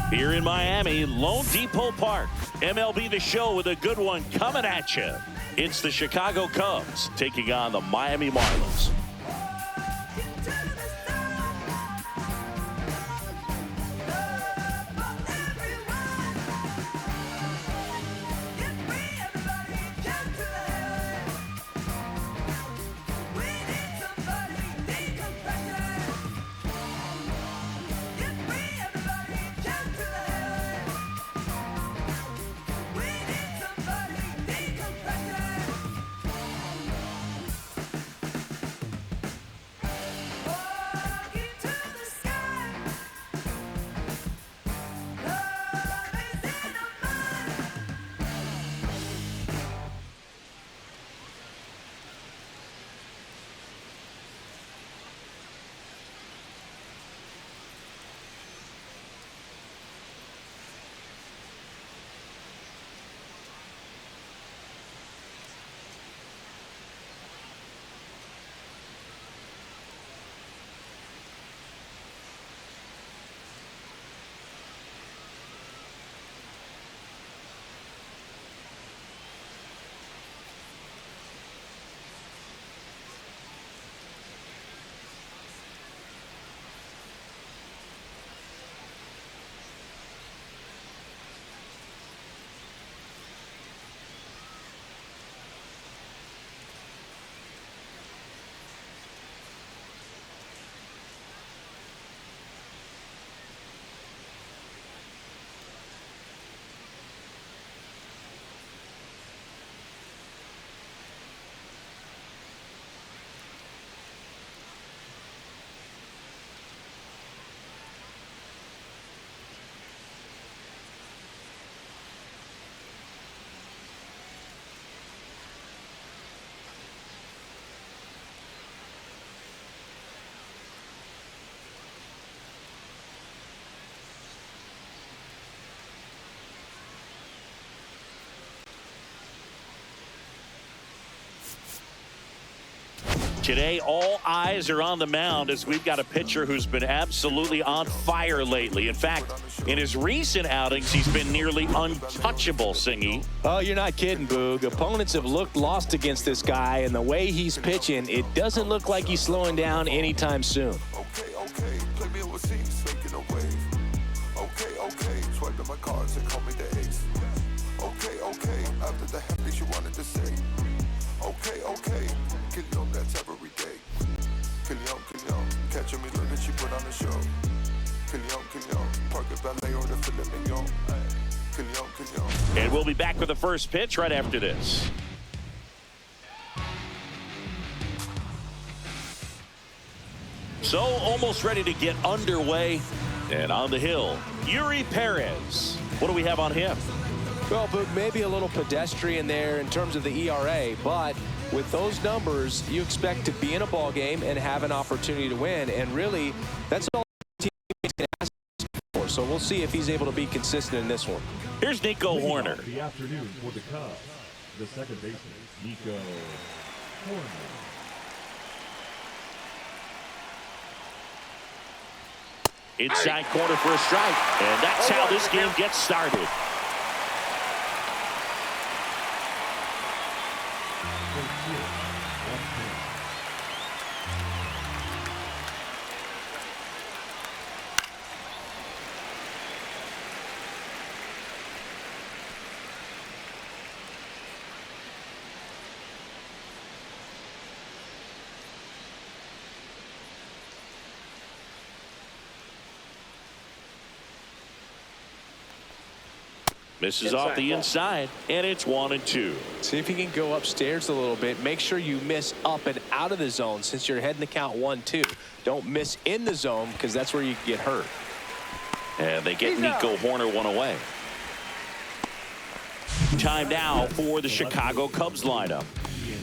Here in Miami, Lone Depot Park. MLB The Show with a good one coming at you. It's the Chicago Cubs taking on the Miami Marlins. Today, all eyes are on the mound as we've got a pitcher who's been absolutely on fire lately. In fact, in his recent outings, he's been nearly untouchable, Singy. Oh, you're not kidding, Boog. Opponents have looked lost against this guy, and the way he's pitching, it doesn't look like he's slowing down anytime soon. Okay, play me overseas, making a wave. Okay, swiping my cards and call me the ace. Okay, after the happy you wanted to say. Okay, kill you on that every day. Kill you on, catching me looking, she put on the show. Kill you on, park a ballet or the filet mignon. Kill you on. And we'll be back with the first pitch right after this. So almost ready to get underway. And on the hill, Yuri Perez. What do we have on him? Well, Boog, maybe a little pedestrian there in terms of the ERA, but with those numbers, you expect to be in a ball game and have an opportunity to win. And really, that's all the team can ask for. So we'll see if he's able to be consistent in this one. Here's Nico Horner. The afternoon for the Cubs, the second baseman, Nico Horner. Inside corner for a strike. And that's how this game gets started. Misses off the inside, and it's 1-2. See if you can go upstairs a little bit. Make sure you miss up and out of the zone since you're heading the count 1-2. Don't miss in the zone because that's where you get hurt. And they get Nico Horner one away. Time now for the Chicago Cubs lineup.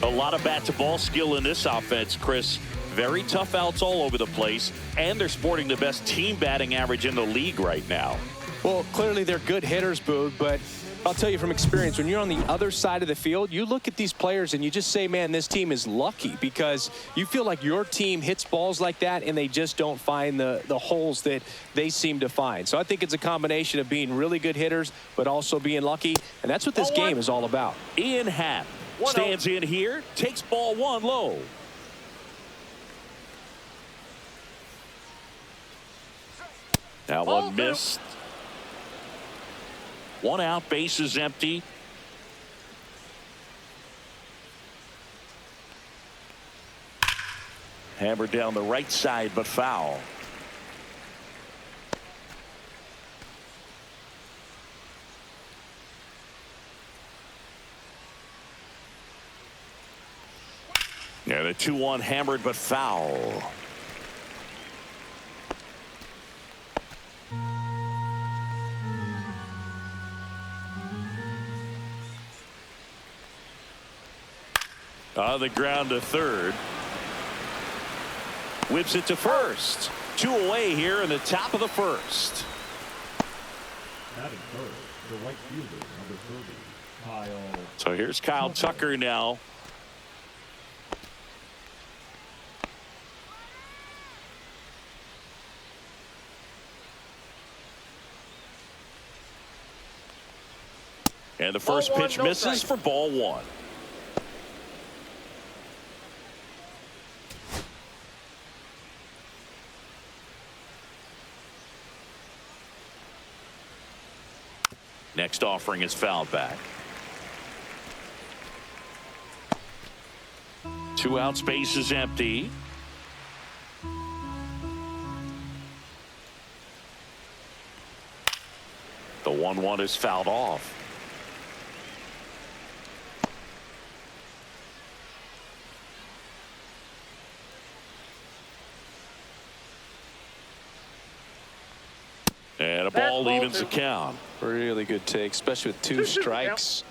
A lot of bat-to-ball skill in this offense, Chris. Very tough outs all over the place, and they're sporting the best team batting average in the league right now. Well, clearly they're good hitters, Boog, but I'll tell you from experience, when you're on the other side of the field, you look at these players and you just say, man, this team is lucky, because you feel like your team hits balls like that and they just don't find the holes that they seem to find. So I think it's a combination of being really good hitters, but also being lucky. And that's what this game is all about. Ian Happ stands in here, takes ball one low. Now one missed. One out, base is empty. Hammered down the right side, but foul. And a 2-1 hammered, but foul. On the ground to third. Whips it to first. 2 away here in the top of the first. Batting first, the right fielder, number 30, Kyle. So here's Kyle Tucker now. And the first pitch misses for ball one. Next offering is fouled back. 2 out, space is empty. The 1-1 is fouled off. And a ball evens the count. Really good take, especially with 2 strikes.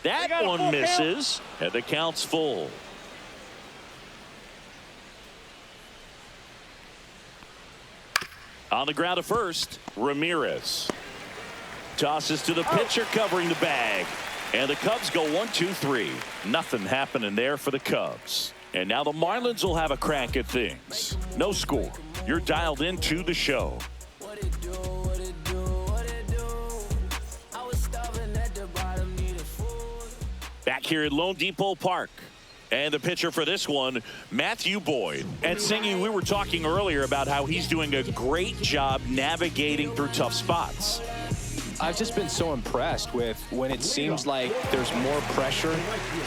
That one misses, and the count's full. On the ground to first, Ramirez. Tosses to the pitcher covering the bag. And the Cubs go 1-2-3. Nothing happening there for the Cubs. And now the Marlins will have a crack at things. No score. You're dialed into the show. Back here at Lone Depot Park. And the pitcher for this one, Matthew Boyd. And Singy, we were talking earlier about how he's doing a great job navigating through tough spots. I've just been so impressed with when it seems like there's more pressure,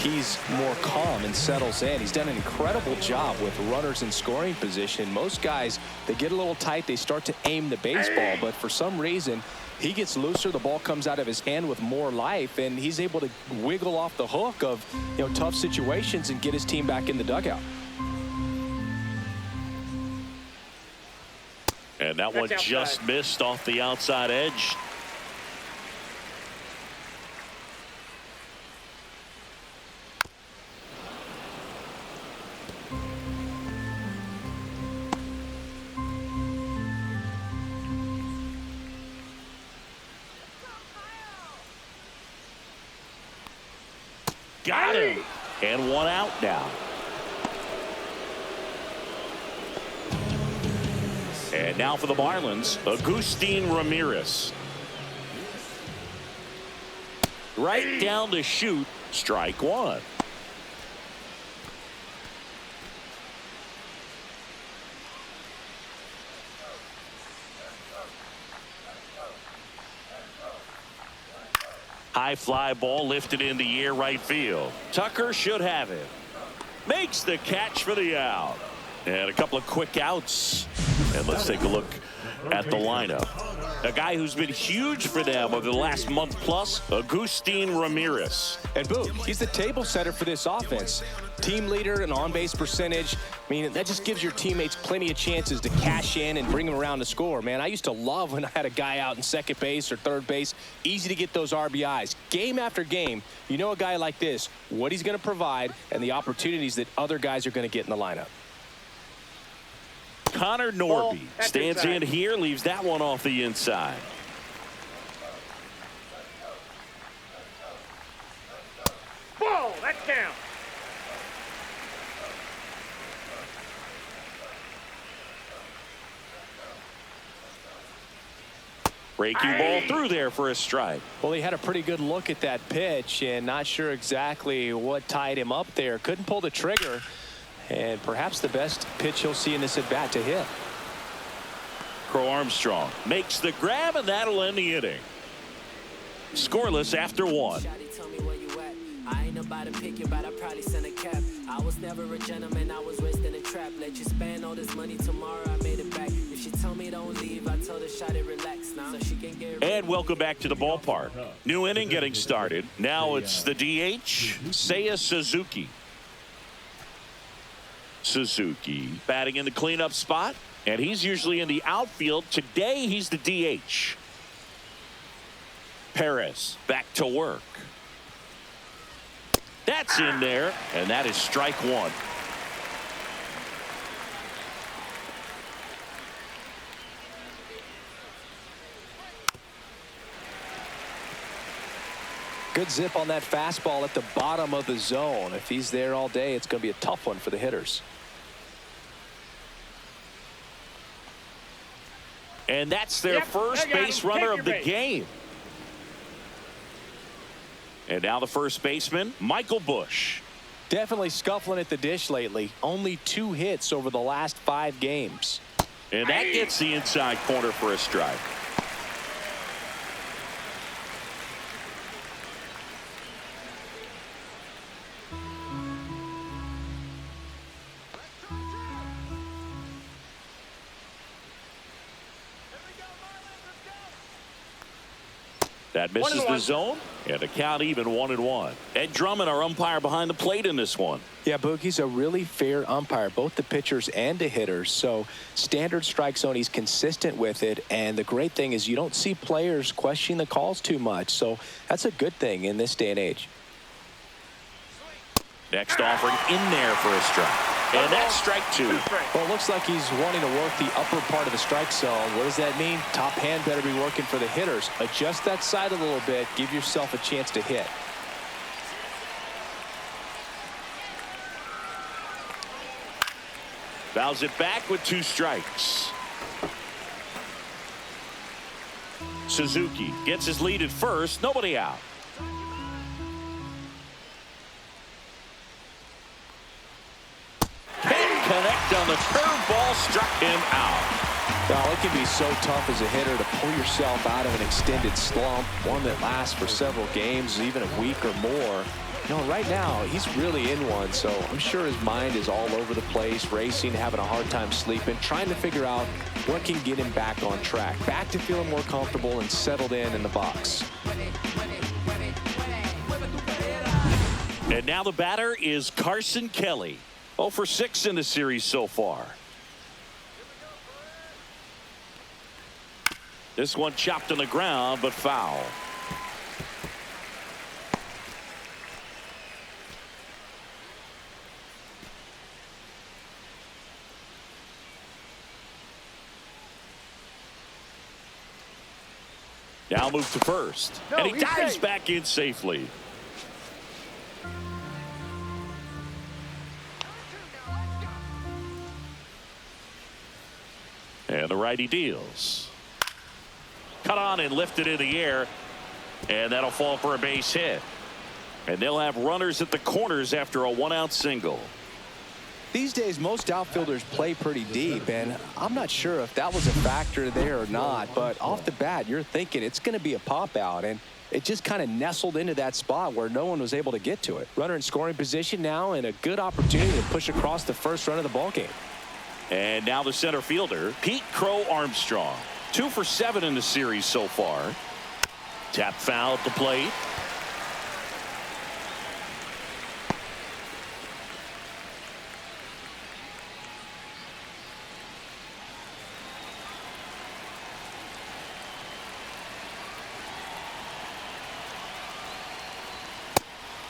he's more calm and settles in. He's done an incredible job with runners in scoring position. Most guys, they get a little tight, they start to aim the baseball, but for some reason, he gets looser, the ball comes out of his hand with more life, and he's able to wiggle off the hook of, tough situations and get his team back in the dugout. And that one just missed off the outside edge. Got him. And 1 out now. And now for the Marlins, Agustin Ramirez. Right down to shoot, strike 1. High fly ball lifted in the air right field. Tucker should have it. Makes the catch for the out. And a couple of quick outs. And let's take a look at the lineup. A guy who's been huge for them over the last month plus, Agustin Ramirez. And boom, he's the table setter for this offense. Team leader and on-base percentage. I mean, that just gives your teammates plenty of chances to cash in and bring them around to score. Man, I used to love when I had a guy out in second base or third base. Easy to get those RBIs. Game after game, you know a guy like this, what he's going to provide and the opportunities that other guys are going to get in the lineup. Connor Norby stands in here, leaves that one off the inside. Ball, that's down. Breaking ball through there for a strike. Well, he had a pretty good look at that pitch and not sure exactly what tied him up there. Couldn't pull the trigger, and perhaps the best pitch he'll see in this at bat to hit. Crow Armstrong makes the grab, and that'll end the inning. Scoreless after one. I ain't about to pick you, but I probably send a cap. I was never a gentleman, I was raised in a trap. Let you spend all this money tomorrow, I made it back. If she told me don't leave, I told her shot it relax now. So she can get. And welcome back to the ballpark. New inning getting started. Now it's the DH, Seiya Suzuki. Suzuki batting in the cleanup spot, and he's usually in the outfield. Today he's the DH. Perez back to work. That's in there, and that is strike one. Good zip on that fastball at the bottom of the zone. If he's there all day, it's going to be a tough one for the hitters. And that's their first base runner of the game. And now the first baseman, Michael Busch. Definitely scuffling at the dish lately. Only 2 hits over the last 5 games. And that gets the inside corner for a strike. That misses the zone, and the count even 1-1. Ed Drummond, our umpire behind the plate in this one. Yeah, Boogie's a really fair umpire, both the pitchers and the hitters. So standard strike zone, he's consistent with it. And the great thing is you don't see players questioning the calls too much. So that's a good thing in this day and age. Next offering in there for a strike. And that's strike 2. Well, it looks like he's wanting to work the upper part of the strike zone. What does that mean? Top hand better be working for the hitters. Adjust that side a little bit. Give yourself a chance to hit. Fouls it back with 2 strikes. Suzuki gets his lead at first. Nobody out. Connect on the curveball, struck him out. Now, it can be so tough as a hitter to pull yourself out of an extended slump, one that lasts for several games, even a week or more. You know, right now, he's really in one, so I'm sure his mind is all over the place, racing, having a hard time sleeping, trying to figure out what can get him back on track, back to feeling more comfortable and settled in the box. And now the batter is Carson Kelly. 0 for 6 in the series so far. This one chopped on the ground, but foul. Now move to first. And he dives back in safely. And the righty deals. Cut on and lifted in the air. And that'll fall for a base hit. And they'll have runners at the corners after a 1-out single. These days, most outfielders play pretty deep, and I'm not sure if that was a factor there or not, but off the bat, you're thinking it's going to be a pop-out, and it just kind of nestled into that spot where no one was able to get to it. Runner in scoring position now, and a good opportunity to push across the first run of the ballgame. And now the center fielder, Pete Crow Armstrong. 2 for 7 in the series so far. Tap foul at the plate.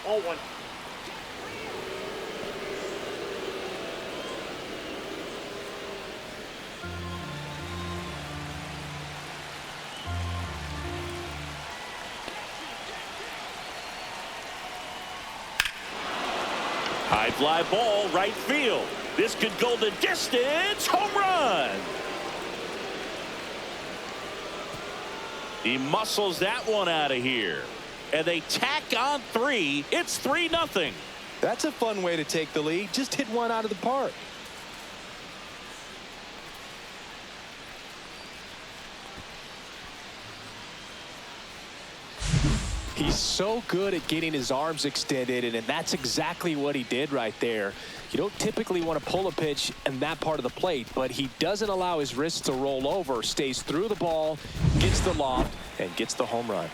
All one. High fly ball, right field. This could go the distance. Home run. He muscles that one out of here. And they tack on 3. It's 3-0. That's a fun way to take the lead. Just hit one out of the park. He's so good at getting his arms extended, and that's exactly what he did right there. You don't typically want to pull a pitch in that part of the plate, but he doesn't allow his wrists to roll over, stays through the ball, gets the loft, and gets the home run.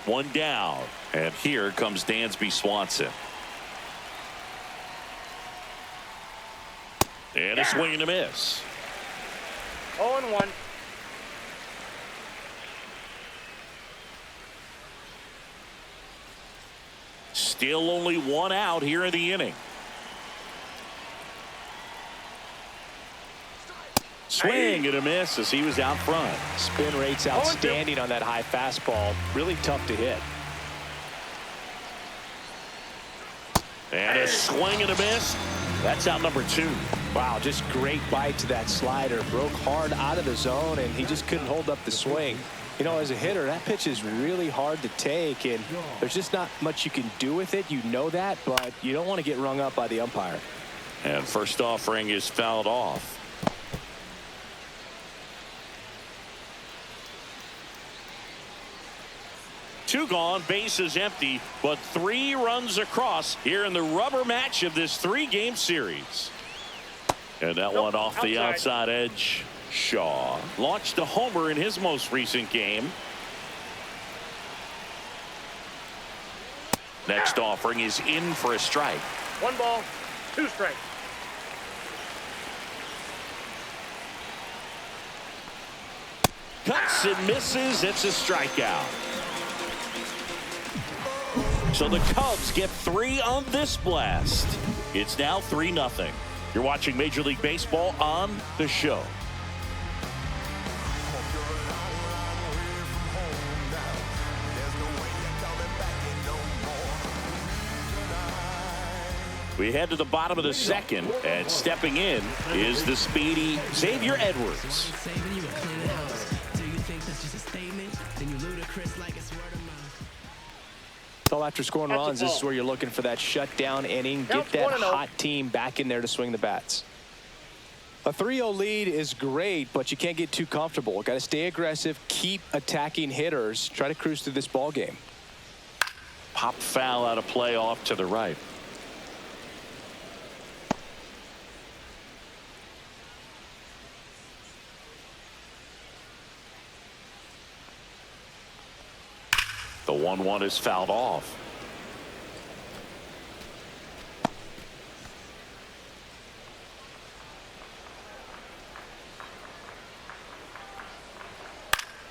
1 down, and here comes Dansby Swanson. And a swing and a miss. 0-1. Still only 1 out here in the inning. Swing and a miss as he was out front. Spin rate's outstanding on that high fastball. Really tough to hit. And a swing and a miss. That's out number 2. Wow, just great bite to that slider. Broke hard out of the zone, and he just couldn't hold up the swing. You know, as a hitter, that pitch is really hard to take, and there's just not much you can do with it. You know that, but you don't want to get rung up by the umpire. And first offering is fouled off. Two gone, bases empty, but 3 runs across here in the rubber match of this 3-game series. And that one off the outside edge. Shaw launched a homer in his most recent game. Next offering is in for a strike. 1 ball, 2 strikes. Cuts and misses. It's a strikeout. So the Cubs get 3 on this blast. It's now 3-0. You're watching Major League Baseball on The Show. We head to the bottom of the second, and stepping in is the speedy Xavier Edwards. So after scoring runs, this is where you're looking for that shutdown inning. Get that hot team back in there to swing the bats. A 3-0 lead is great, but you can't get too comfortable. Got to stay aggressive, keep attacking hitters, try to cruise through this ball game. Pop foul out of play off to the right. The 1-1 is fouled off.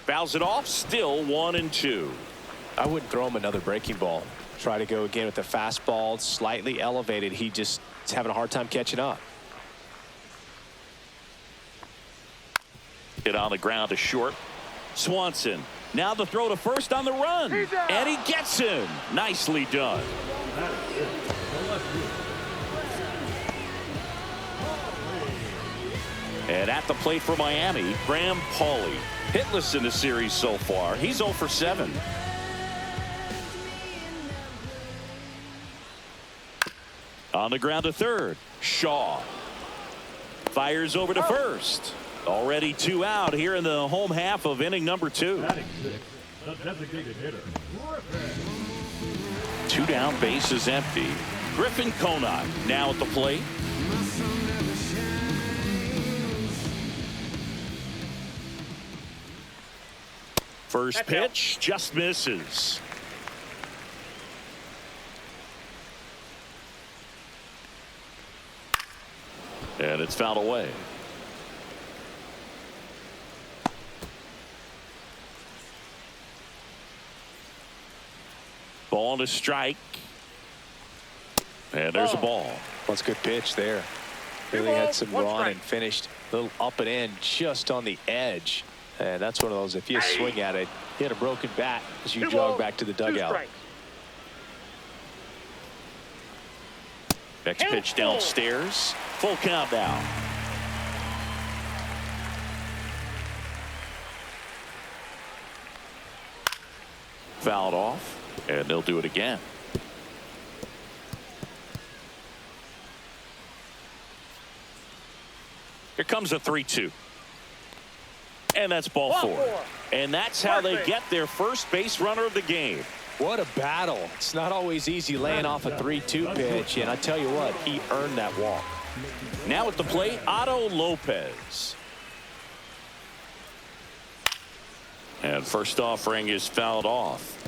Fouls it off, still 1-2. I wouldn't throw him another breaking ball. Try to go again with the fastball, slightly elevated. He just is having a hard time catching up. Hit on the ground to short. Swanson. Now the throw to first on the run. And he gets him. Nicely done. And at the plate for Miami, Graham Pauley. Hitless in the series so far. He's 0 for 7. On the ground to third. Shaw. Fires over to first. Already 2 out here in the home half of inning number 2. Batting 6, the designated hitter, Griffin. 2 down, bases empty. Griffin Conine now at the plate. First pitch just misses. And it's fouled away. Ball to strike. And there's a ball. That's a good pitch there. Really had some run and finished a little up and in just on the edge. And that's one of those, if you swing at it, hit a broken bat as you jog back to the dugout. Next pitch downstairs. Full count now. Fouled off, and they'll do it again. Here comes a 3-2. And that's ball four. And that's how they get their first base runner of the game. What a battle. It's not always easy laying off a 3-2 pitch, and I tell you what, he earned that walk. Now at the plate, Otto Lopez. And first offering is fouled off.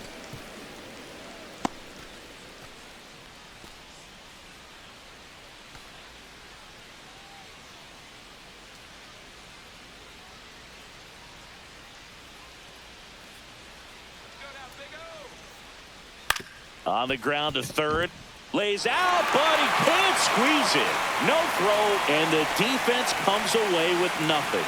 On the ground to third. Lays out, but he can't squeeze it. No throw, and the defense comes away with nothing.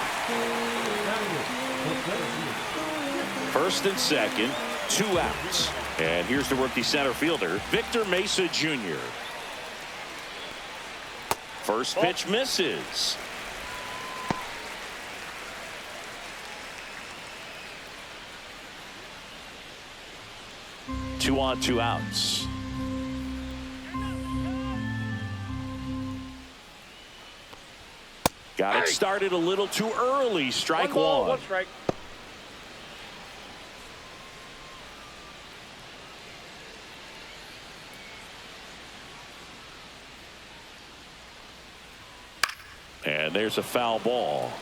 First and second, 2 outs. And here's the rookie center fielder, Victor Mesa Jr. First pitch misses. Two on, 2 outs. Got it started a little too early. Strike one. 1 strike. And there's a foul ball.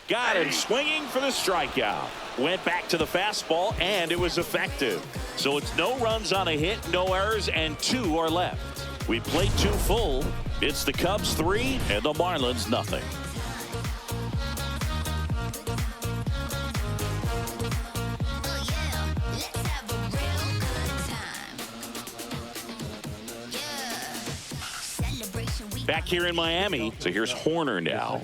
Got him swinging for the strikeout. Went back to the fastball, and it was effective. So it's no runs on a hit, no errors, and 2 are left. We played 2 full. It's the Cubs 3 and the Marlins nothing. Back here in Miami, so here's Horner now.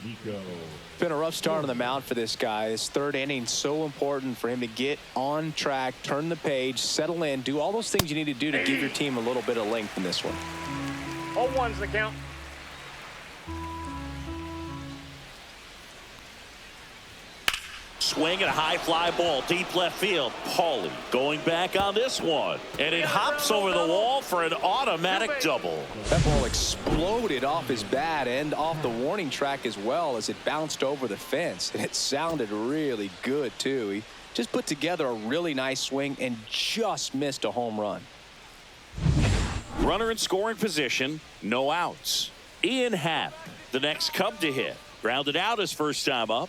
It's been a rough start on the mound for this guy. This 3rd inning, so important for him to get on track, turn the page, settle in, do all those things you need to do to give your team a little bit of length in this one. 0-1's the count. Swing and a high fly ball deep left field. Paulie going back on this one, and it hops over the wall for an automatic double. That ball exploded off his bat and off the warning track as well as it bounced over the fence, and it sounded really good too. He just put together a really nice swing and just missed a home run. Runner in scoring position, no outs. Ian Happ, the next Cub to hit, grounded out his first time up.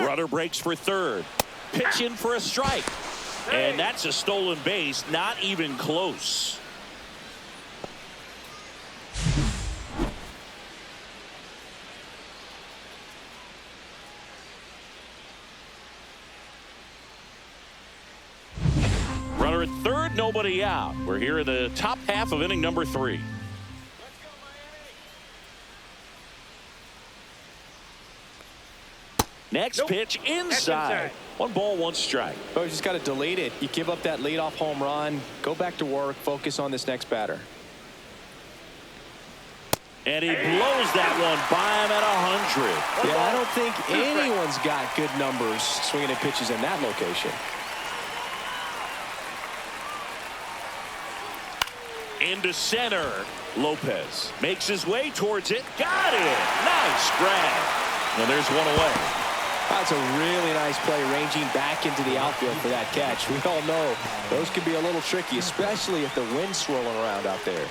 Runner breaks for third. Pitch in for a strike. And that's a stolen base, not even close. Runner at third, nobody out. We're here in the top half of inning number 3. Next pitch inside. 1 ball, 1 strike. Oh, you just got to delete it. You give up that leadoff home run. Go back to work. Focus on this next batter. And he blows that one by him at 100. Yeah, I don't think anyone's got good numbers swinging at pitches in that location. Into center. Lopez makes his way towards it. Got it. Nice grab. And there's one away. That's a really nice play, ranging back into the outfield for that catch. We all know those can be a little tricky, especially if the wind's swirling around out there.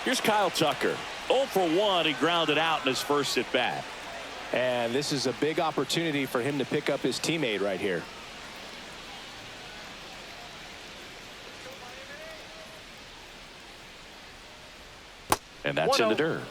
Here's Kyle Tucker. 0 for 1. He grounded out in his first at bat. And this is a big opportunity for him to pick up his teammate right here. And that's in the dirt.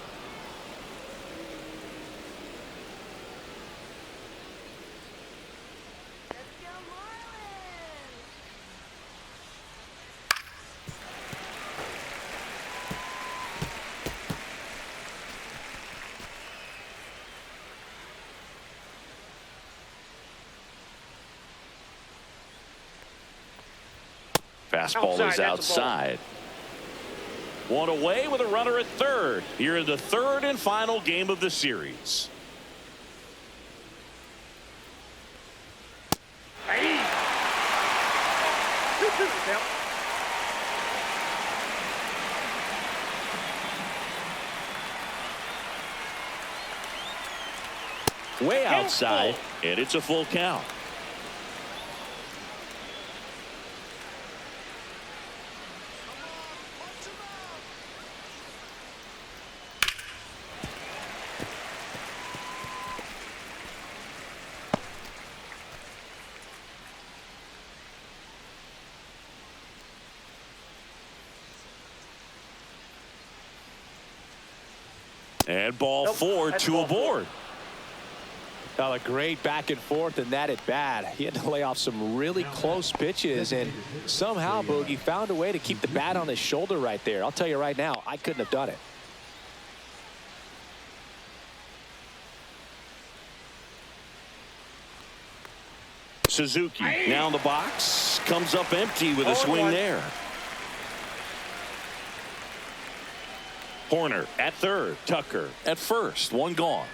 fastball is Outside, that's a ball. outside. One away with a runner at third here in the third and final game of the series. Hey. 2-2 the count. Way outside, and it's a full count. And ball four, that's two ball aboard. Well, a great back and forth in that at bat. He had to lay off some really close pitches, and somehow Boogie found a way to keep the bat on his shoulder right there. I'll tell you right now, I couldn't have done it. Suzuki now in the box, comes up empty with a swing 0-1. there. Horner at third, Tucker at first, one gone.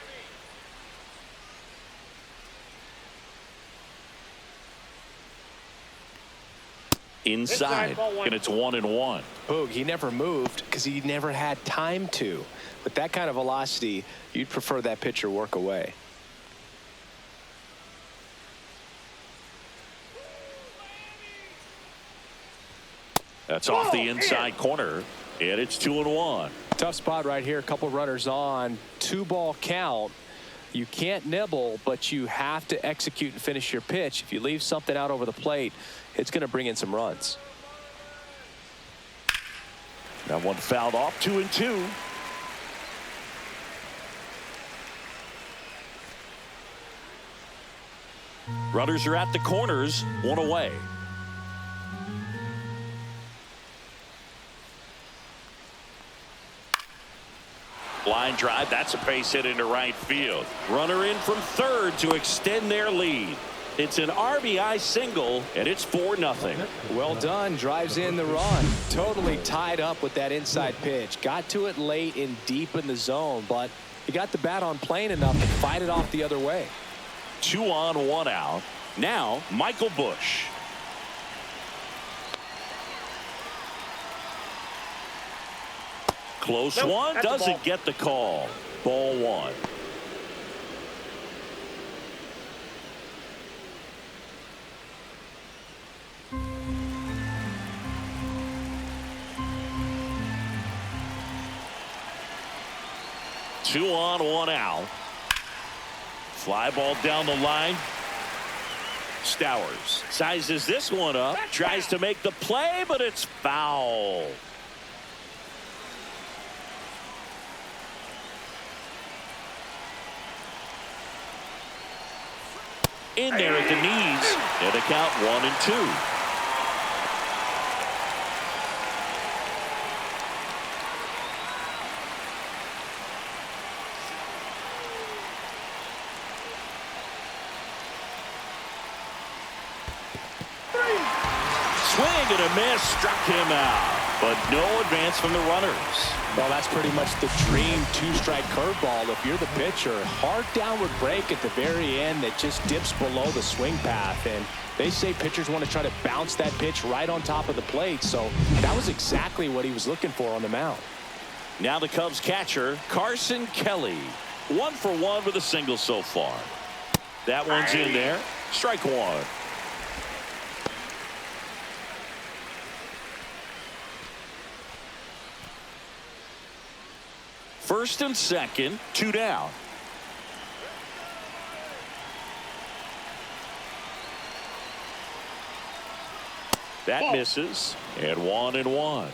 Inside, ball one. and it's 1-1. Boog, he never moved because he never had time to. With that kind of velocity, you'd prefer that pitcher work away. That's off the inside corner, and it's 2-1. Tough spot right here. A couple runners on. 2-ball count. You can't nibble, but you have to execute and finish your pitch. If you leave something out over the plate, it's going to bring in some runs. That one fouled off, 2-2. Runners are at the corners, one away. Line drive, that's a base hit into right field. Runner in from third to extend their lead. It's an RBI single, and it's 4-0. Well done. Drives in the run. Totally tied up with that inside pitch. Got to it late and deep in the zone, but he got the bat on plane enough to fight it off the other way. 2 on, 1 out. Now, Michael Busch. Close Nope, one, that's a doesn't ball. get the call. Ball one. Two on, 1 out. Fly ball down the line. Stowers sizes this one up, tries to make the play, but it's foul. In there at the knees, and the count 1-2. Swing and a miss, struck him out, but no advance from the runners. Well, that's pretty much the dream two-strike curveball. If you're the pitcher, hard downward break at the very end that just dips below the swing path. And they say pitchers want to try to bounce that pitch right on top of the plate. So that was exactly what he was looking for on the mound. Now the Cubs catcher, Carson Kelly. 1 for 1 with a single so far. That one's in there. Strike one. First and second, 2 down. That misses, and 1-1.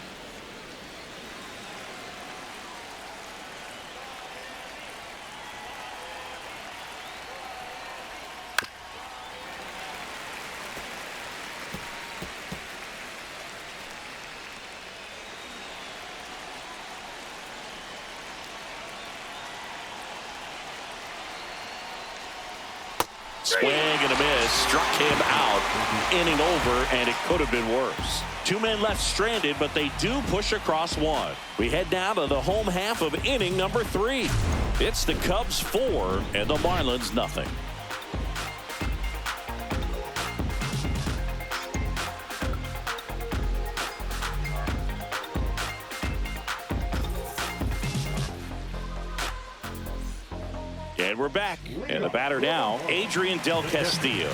Swing and a miss. Struck him out. Inning over, and it could have been worse. 2 men left stranded, but they do push across one. We head down to the home half of inning number 3. It's the Cubs 4 and the Marlins nothing. And we're back. And the batter now, Adrian Del Castillo.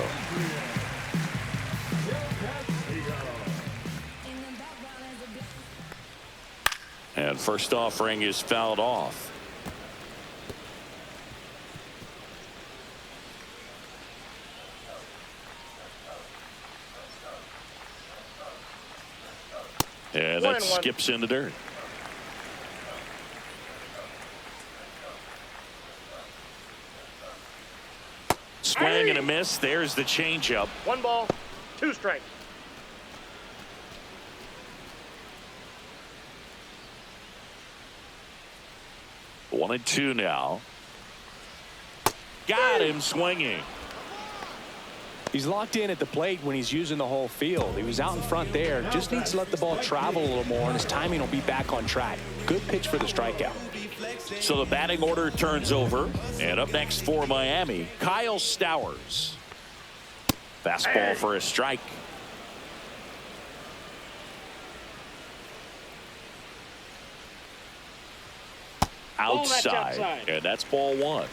And first offering is fouled off. And that skips in the dirt. Swing and a miss. There's the changeup. 1 ball, 2 strikes. One and 2 now. Got him swinging. He's locked in at the plate when he's using the whole field. He was out in front there. Just needs to let the ball travel a little more, and his timing will be back on track. Good pitch for the strikeout. So the batting order turns over. And up next for Miami, Kyle Stowers. Fastball for a strike. Outside. And that's ball 1.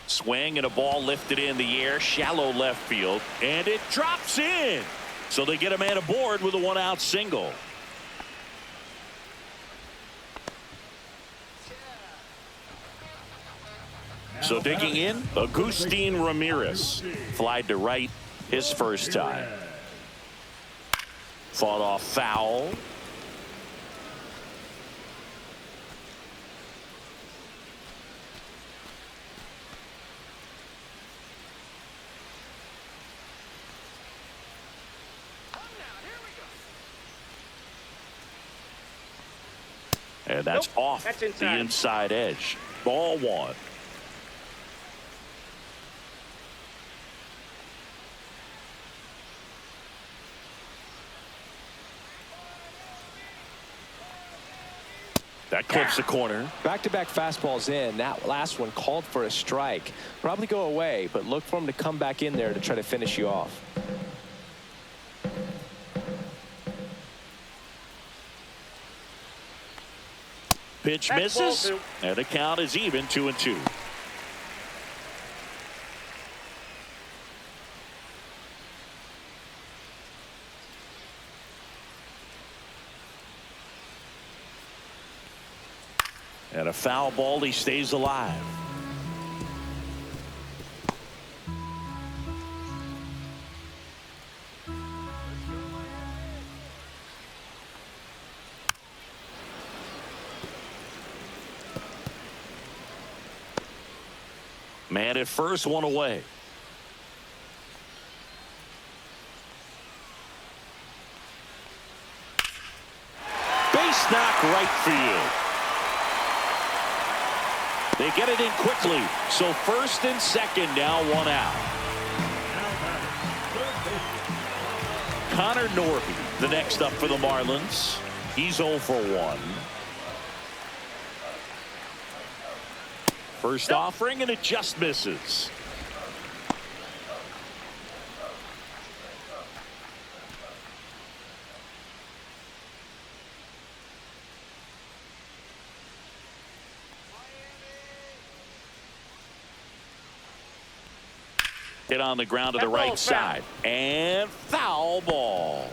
Swing and a ball lifted in the air, shallow left field, and it drops in. So they get a man aboard with a 1-out single. So digging in, Agustin Ramirez. Flied to right his first time. Fought off foul. And that's off the inside edge. Ball 1. That clips the corner. Back-to-back fastballs in. That last one called for a strike. Probably go away, but look for him to come back in there to try to finish you off. Pitch misses, and the count is even 2-2. And a foul ball, he stays alive. Man at first, 1 away. Base knock right field. They get it in quickly. So first and second now, 1 out. Connor Norby, the next up for the Marlins. He's 0 for 1. First offering, and it just misses. Hit on the ground to the right side. And foul ball.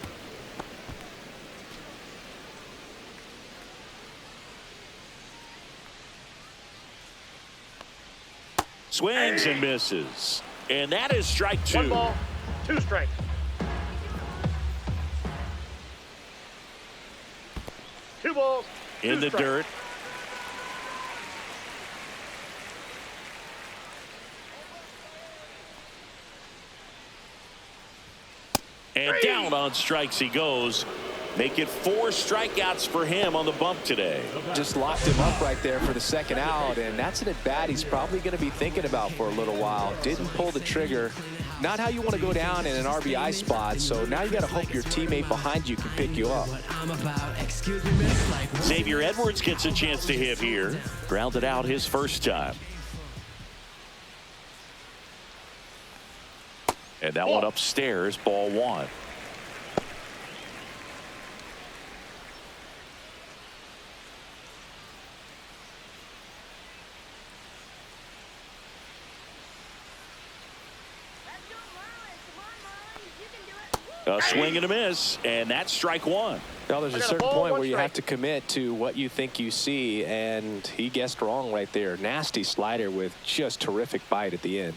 Swings and misses. And that is strike 2. 1 ball, 2 strikes. Two balls. In the dirt. And down on strikes he goes. Make it 4 strikeouts for him on the bump today. Just locked him up right there for the second out, and that's an at-bat he's probably going to be thinking about for a little while. Didn't pull the trigger. Not how you want to go down in an RBI spot, so now you got to hope your teammate behind you can pick you up. Xavier Edwards gets a chance to hit here. Grounded out his first time. And that one upstairs, ball 1. A swing and a miss, and that's strike 1. Now there's a certain point where you have to commit to what you think you see, and he guessed wrong right there. Nasty slider with just terrific bite at the end.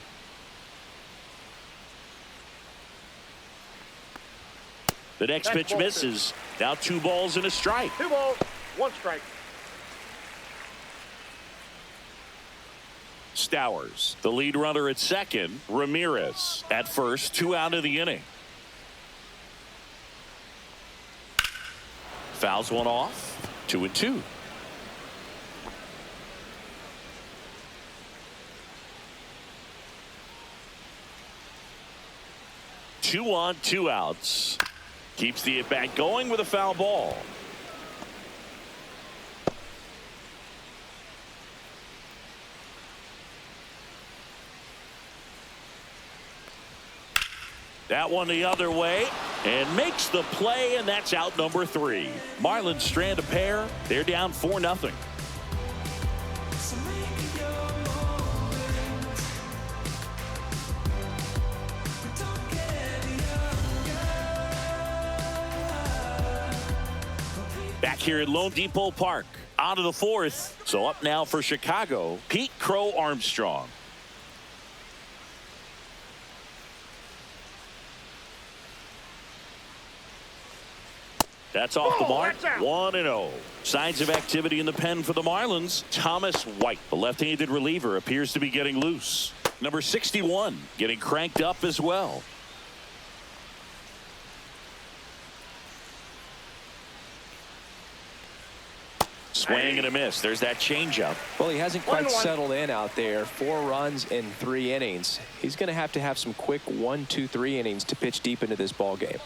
The next pitch misses. Now 2 balls and a strike. 2 balls, 1 strike. Stowers, the lead runner at second. Ramirez at first, 2 out of the inning. Fouls one off. 2-2. Two on, 2 outs. Keeps the at bat going with a foul ball. That one the other way and makes the play, and that's out number 3. Marlins strand a pair. They're down 4-0. Back here at Lone Depot Park. On to the 4th. So up now for Chicago, Pete Crow Armstrong. That's off the mark. 1-0. Signs of activity in the pen for the Marlins. Thomas White, the left-handed reliever, appears to be getting loose. Number 61 getting cranked up as well. Swing and a miss. There's that changeup. Well, he hasn't quite settled in out there. 4 runs in 3 innings. He's going to have some quick 1, 2, 3 innings to pitch deep into this ball game.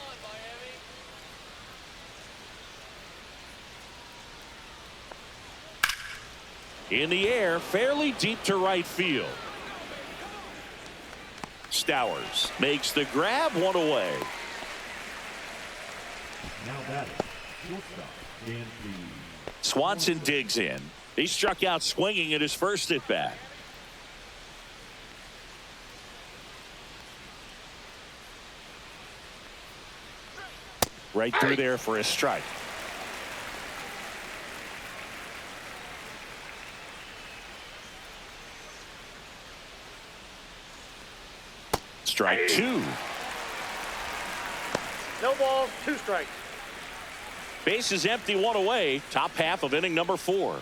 In the air, fairly deep to right field. Stowers makes the grab, 1 away. Now batting, shortstop, Dan Reed. Swanson digs in. He struck out swinging at his first at bat. Right through there for a strike. Strike 2. No balls, 2 strikes. Base is empty, 1 away. Top half of inning number 4.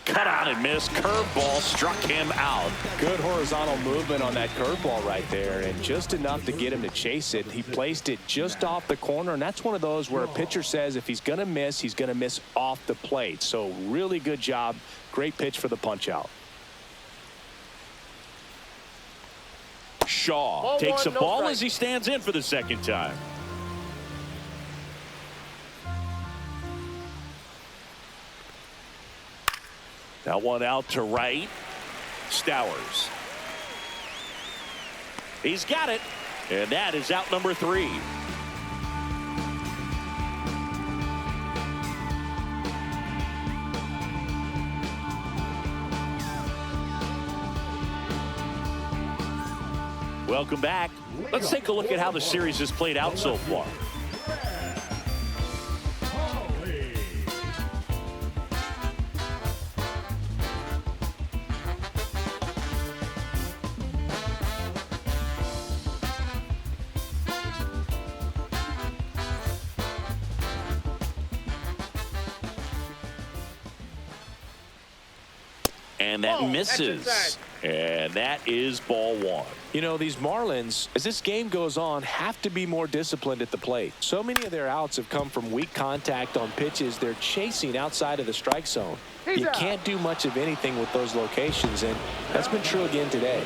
Cut on and missed. Curveball struck him out. Good horizontal movement on that curveball right there, and just enough to get him to chase it. He placed it just off the corner, and that's one of those where a pitcher says if he's going to miss, he's going to miss off the plate. So really good job. Great pitch for the punch out. Shaw takes a ball as he stands in for the second time. That one out to right. Stowers. He's got it. And that is out number 3. Welcome back. Let's take a look at how the series has played out so far. And that misses. And that is ball one. You know, these Marlins, as this game goes on, have to be more disciplined at the plate. So many of their outs have come from weak contact on pitches they're chasing outside of the strike zone. You can't do much of anything with those locations, and that's been true again today.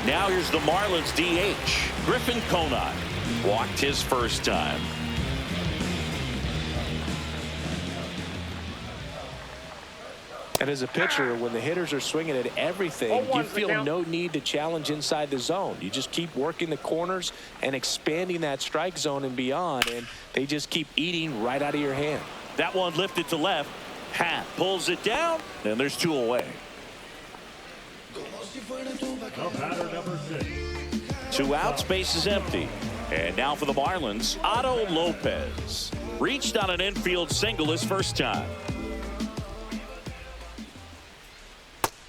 Now here's the Marlins DH. Griffin Conine walked his first time. And as a pitcher, when the hitters are swinging at everything, you feel no need to challenge inside the zone. You just keep working the corners and expanding that strike zone and beyond, and they just keep eating right out of your hand. That one lifted to left. Hat pulls it down, and there's two away. The batter, number 6. 2 outs, base is empty. And now for the Marlins, Otto Lopez. Reached on an infield single his first time.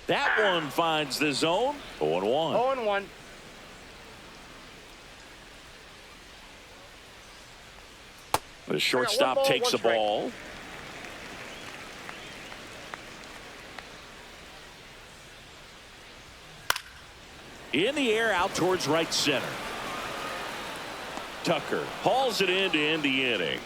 That one finds the zone. 0-1. 0-1. The shortstop takes the ball. In the air, out towards right center. Tucker hauls it in to end the inning.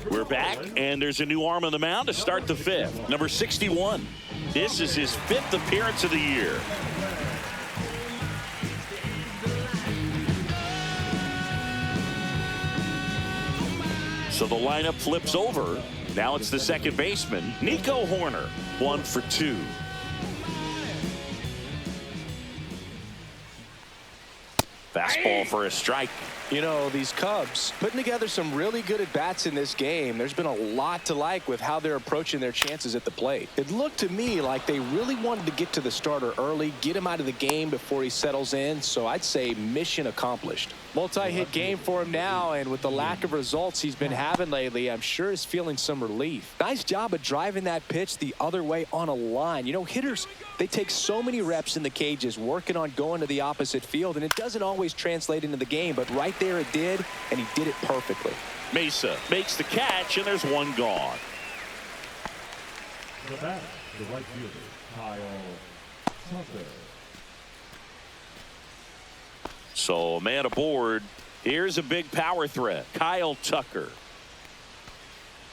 We're back, and there's a new arm on the mound to start the 5th. Number 61. This is his 5th appearance of the year. So the lineup flips over. Now it's the second baseman, Nico Horner. 1 for 2. Fastball for a strike. You know, these Cubs putting together some really good at-bats in this game. There's been a lot to like with how they're approaching their chances at the plate. It looked to me like they really wanted to get to the starter early, get him out of the game before he settles in. So I'd say mission accomplished. Multi-hit game for him now, and with the lack of results he's been having lately, I'm sure he's feeling some relief. Nice job of driving that pitch the other way on a line. You know, hitters, they take so many reps in the cages working on going to the opposite field, and it doesn't always translate into the game, but right there it did, and he did it perfectly. Mesa makes the catch, and there's one gone. The batter, the right fielder, Kyle Tucker. So a man aboard. Here's a big power threat, Kyle Tucker.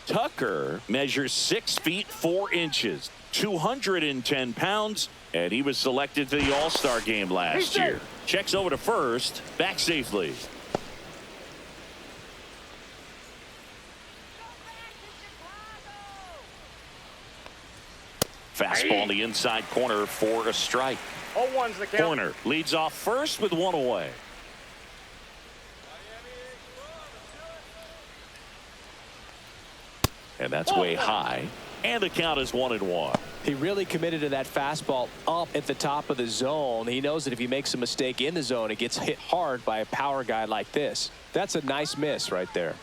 Tucker measures 6 feet 4 inches, 210 pounds, and he was selected to the All-Star game last year. Checks over to first, back safely. Fastball in the inside corner for a strike. 0-1's the count. Corner leads off first with 1 away. And that's way high. And the count is 1-1. He really committed to that fastball up at the top of the zone. He knows that if he makes a mistake in the zone, it gets hit hard by a power guy like this. That's a nice miss right there.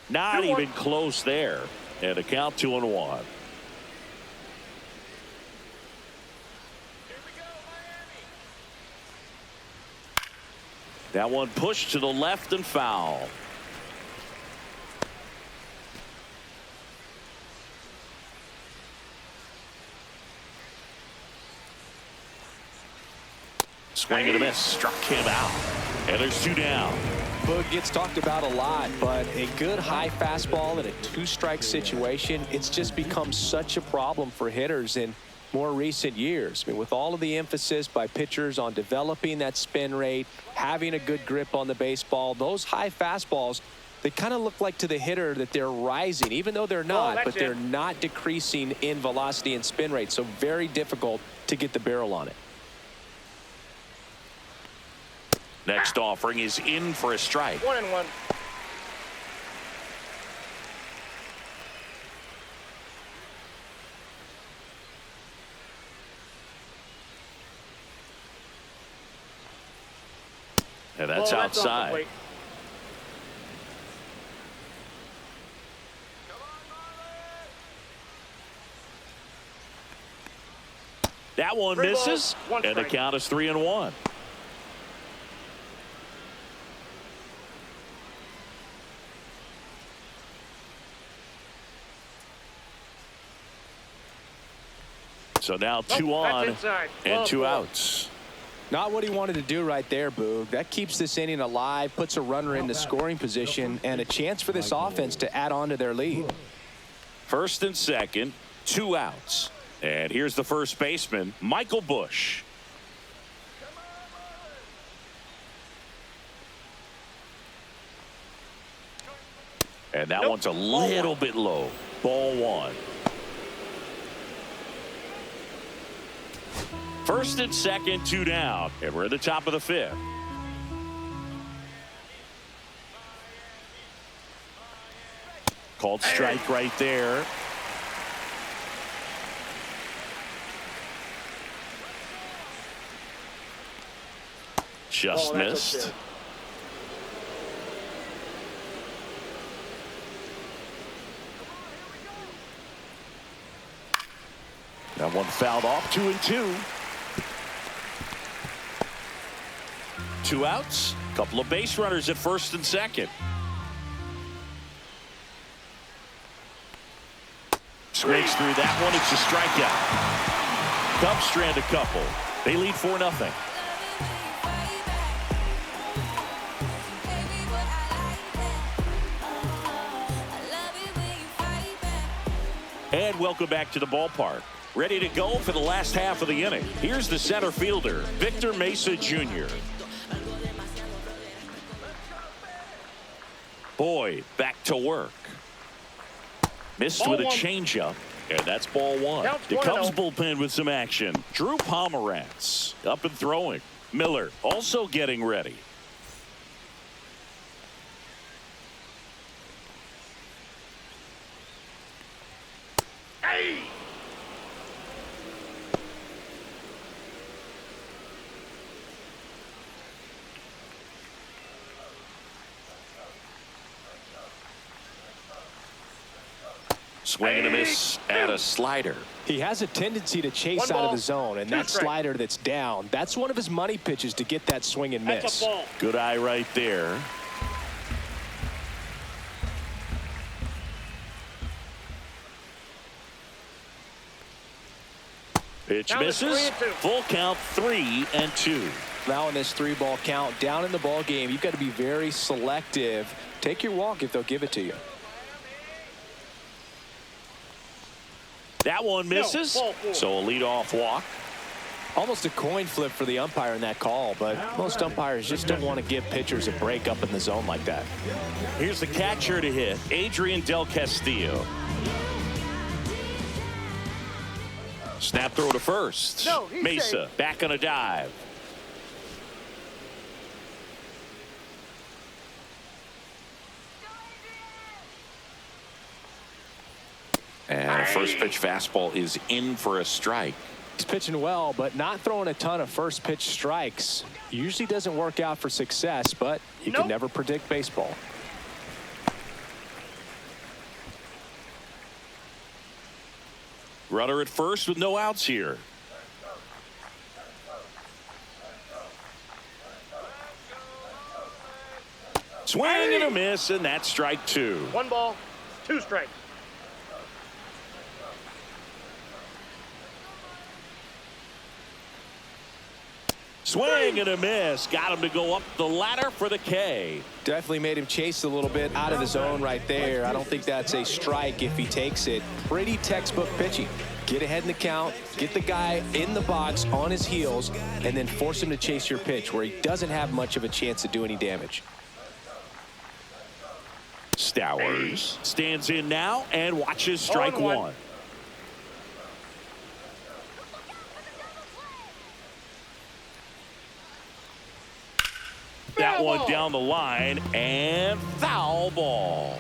Not even close there. And the count 2-1. That one pushed to the left and foul. Swing and a miss, struck him out. And there's 2 down. Boog gets talked about a lot, but a good high fastball in a 2-strike situation, it's just become such a problem for hitters in more recent years. I mean, with all of the emphasis by pitchers on developing that spin rate, having a good grip on the baseball, those high fastballs, they kind of look like to the hitter that they're rising, even though they're not, but they're not decreasing in velocity and spin rate. So very difficult to get the barrel on it. Next offering is in for a strike. 1-1. And that's outside. That one Three misses, balls, one and the strike. count is 3-1. So now 2 Nope, on that's inside. and Ball 2 4. outs. Not what he wanted to do right there, Boog. That keeps this inning alive, puts a runner into scoring position, and a chance for this offense to add on to their lead. First and second, 2 outs. And here's the first baseman, Michael Busch. And that one's a little bit low. Ball 1. First and second, 2 down. And we're at the top of the 5th. Called strike right there. Just Oh, that's missed. upset. That one fouled off. 2-2. 2 outs. Couple of base runners at first and second. Swings through that one. It's a strikeout. Cubs strand a couple. They lead 4-0. And welcome back to the ballpark. Ready to go for the last half of the inning. Here's the center fielder, Victor Mesa Jr. Boyd back to work. Missed Ball with a 1. changeup, and that's ball 1. Counts The 1-0. Cubs bullpen with some action. Drew Pomerantz up and throwing. Miller also getting ready. Hey! Swing and a miss at a slider. He has a tendency to chase One out of ball, the zone, and 2 that strikes. slider that's down, that's one of his money pitches to get that swing and miss. That's a ball. Good eye right there. Pitch Count is misses. 3-2. Full count 3-2. Now in this 3-ball count, down in the ball game, you've got to be very selective. Take your walk if they'll give it to you. That one misses. ball 4. So a leadoff walk. Almost a coin flip for the umpire in that call, but most umpires just don't want to give pitchers a break up in the zone like that. Here's the catcher to hit, Adrian Del Castillo. Snap throw to first. No, he's Mesa safe. back on a dive. And a first pitch fastball is in for a strike. He's pitching well, but not throwing a ton of first pitch strikes. Usually doesn't work out for success, but you can Nope. never predict baseball. Runner at first with no outs here. Swing and a miss, and that's strike 2. 1 ball, 2 strikes. Swing and a miss. Got him to go up the ladder for the K. Definitely made him chase a little bit out of the zone right there. I don't think that's a strike if he takes it. Pretty textbook pitching. Get ahead in the count, get the guy in the box on his heels, and then force him to chase your pitch where he doesn't have much of a chance to do any damage. Stowers stands in now and watches strike 0-1. 1. That Foul one ball. down the line and foul ball.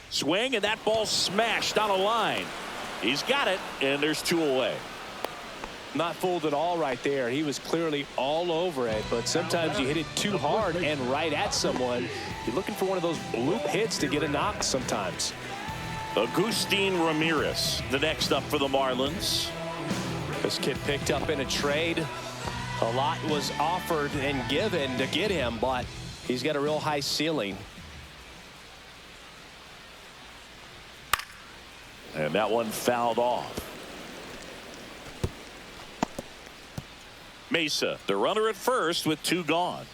Swing, and that ball smashed on a line. He's got it, and there's 2 away. Not fooled at all right there. He was clearly all over it, but sometimes you hit it too hard and right at someone. You're looking for one of those bloop hits to get a knock sometimes. Agustin Ramirez, the next up for the Marlins. This kid picked up in a trade. A lot was offered and given to get him, but he's got a real high ceiling. And that one fouled off. Mesa, the runner at first with 2 gone.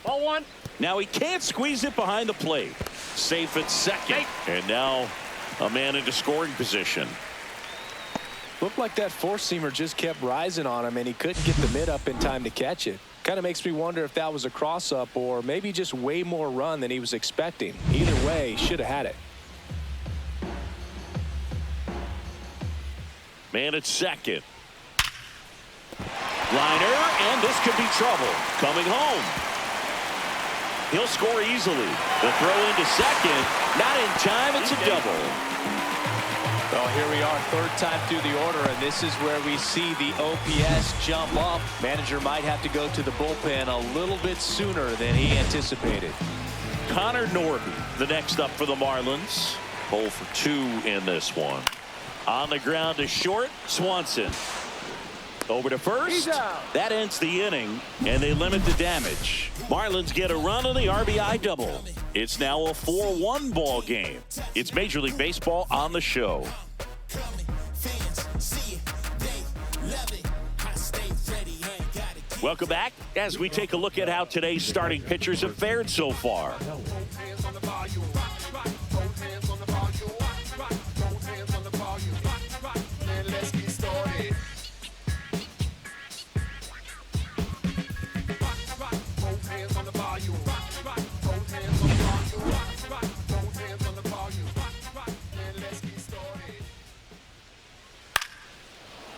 Ball 1. Now he can't squeeze it behind the plate. Safe at second. And now a man into scoring position. Looked like that four-seamer just kept rising on him, and he couldn't get the mid up in time to catch it. Kind of makes me wonder if that was a cross-up or maybe just way more run than he was expecting. Either way, should have had it. Man at second. Liner, and this could be trouble. Coming home. He'll score easily. The throw into second. Not in time. It's a double. Well, here we are, 3rd time through the order, and this is where we see the OPS jump up. Manager might have to go to the bullpen a little bit sooner than he anticipated. Connor Norby, the next up for the Marlins. 0 for 2 in this one. On the ground to short, Swanson. Over to first. That ends the inning, and they limit the damage. Marlins get a run on the RBI double. It's now a 4-1 ball game. It's Major League Baseball on the show. Welcome back as we take a look at how today's starting pitchers have fared so far.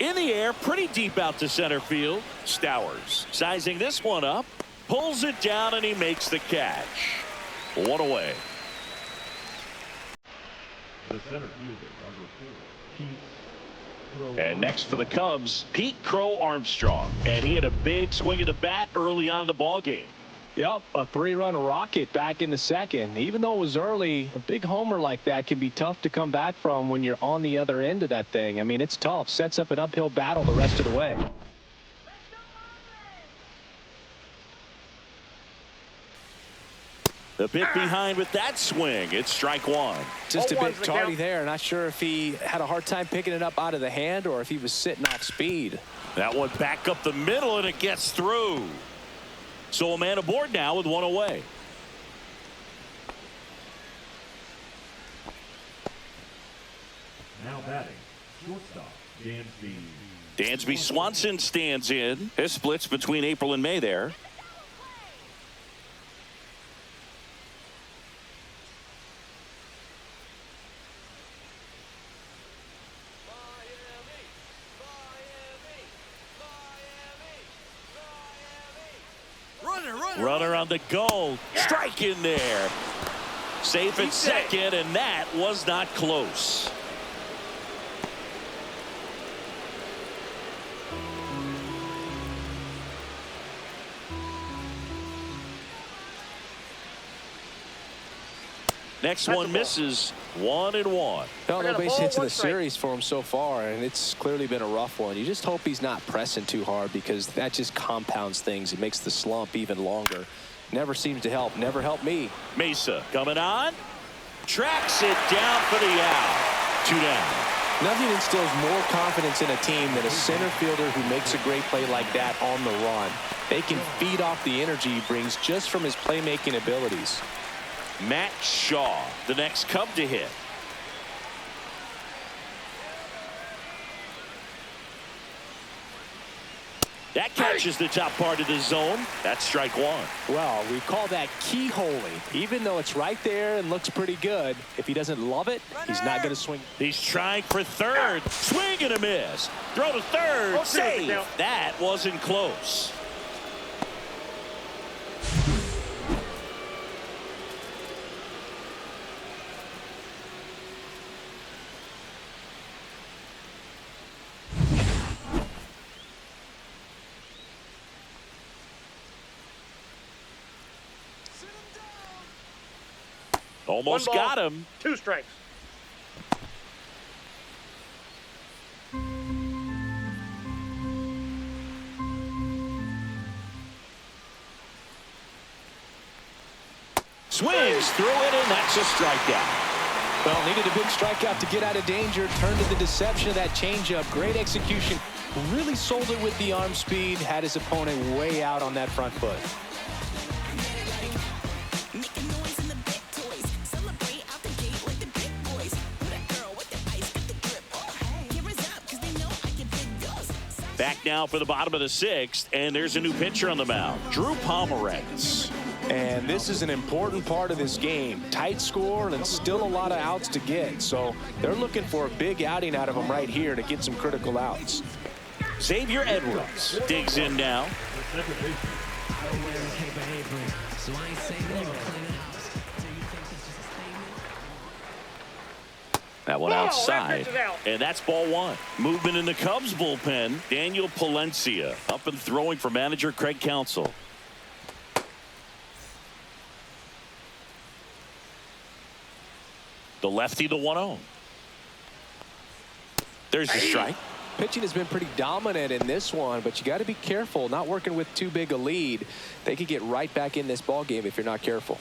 In the air, pretty deep out to center field. Stowers sizing this one up, pulls it down, and he makes the catch. 1 away. The center fielder, number 4, Keith Crow. And next for the Cubs, Pete Crow Armstrong. And he had a big swing of the bat early on in the ball game. Yep, a 3-run rocket back in the second. Even though it was early, a big homer like that can be tough to come back from when you're on the other end of that thing. I mean, it's tough. Sets up an uphill battle the rest of the way. The bit behind with that swing. It's strike 1. Just a bit tardy there. Not sure if he had a hard time picking it up out of the hand or if he was sitting off speed. That one back up the middle, and it gets through. So a man aboard now with 1 away. Now batting, shortstop, Dansby. Dansby Swanson stands in. His splits between April and May there. Runner on the goal. Strike in there. Safe at second, and that was not close. Next one misses. 1-1. No base hits in the series for him so far, and it's clearly been a rough one. You just hope he's not pressing too hard because that just compounds things. It makes the slump even longer. Never seems to help. Never helped me. Mesa coming on. Tracks it down for the out. 2 down. Nothing instills more confidence in a team than a center fielder who makes a great play like that on the run. They can feed off the energy he brings just from his playmaking abilities. Matt Shaw, the next Cub to hit. That catches the top part of the zone. That's strike 1. Well, we call that keyholing. Even though it's right there and looks pretty good, if he doesn't love it, he's not going to swing. He's trying for third. Swing and a miss. Throw to third. Save. That wasn't close. Almost One ball, got him. 2 strikes. Swings through it, and that's a strikeout. Well, needed a big strikeout to get out of danger. Turned to the deception of that changeup. Great execution. Really sold it with the arm speed. Had his opponent way out on that front foot. Back now for the bottom of the 6th, and there's a new pitcher on the mound, Drew Pomeranz. And this is an important part of this game. Tight score and still a lot of outs to get. So they're looking for a big outing out of him right here to get some critical outs. Xavier Edwards digs in now. That one outside, and that's ball 1. Movement in the Cubs bullpen. Daniel Palencia up and throwing for manager Craig Counsell. The lefty, the 1-0. There's the strike. Pitching has been pretty dominant in this one, but you got to be careful. Not working with too big a lead. They could get right back in this ball game if you're not careful.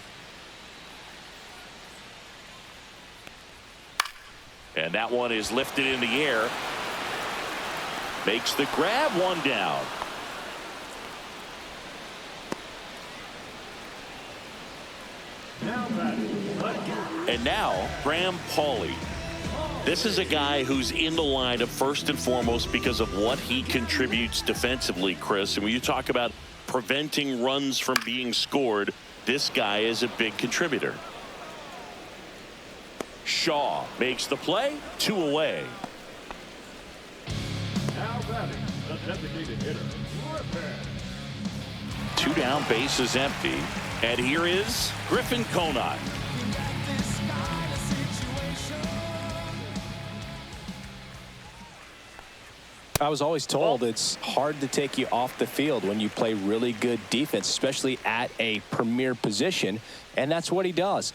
And that one is lifted in the air. Makes the grab, 1 down. And now, Graham Pauley. This is a guy who's in the lineup first and foremost because of what he contributes defensively, Chris. And when you talk about preventing runs from being scored, this guy is a big contributor. Shaw makes the play, 2 away. Now batting, the designated hitter, 2 down, base is empty. And here is Griffin Conine. I was always told it's hard to take you off the field when you play really good defense, especially at a premier position, and that's what he does.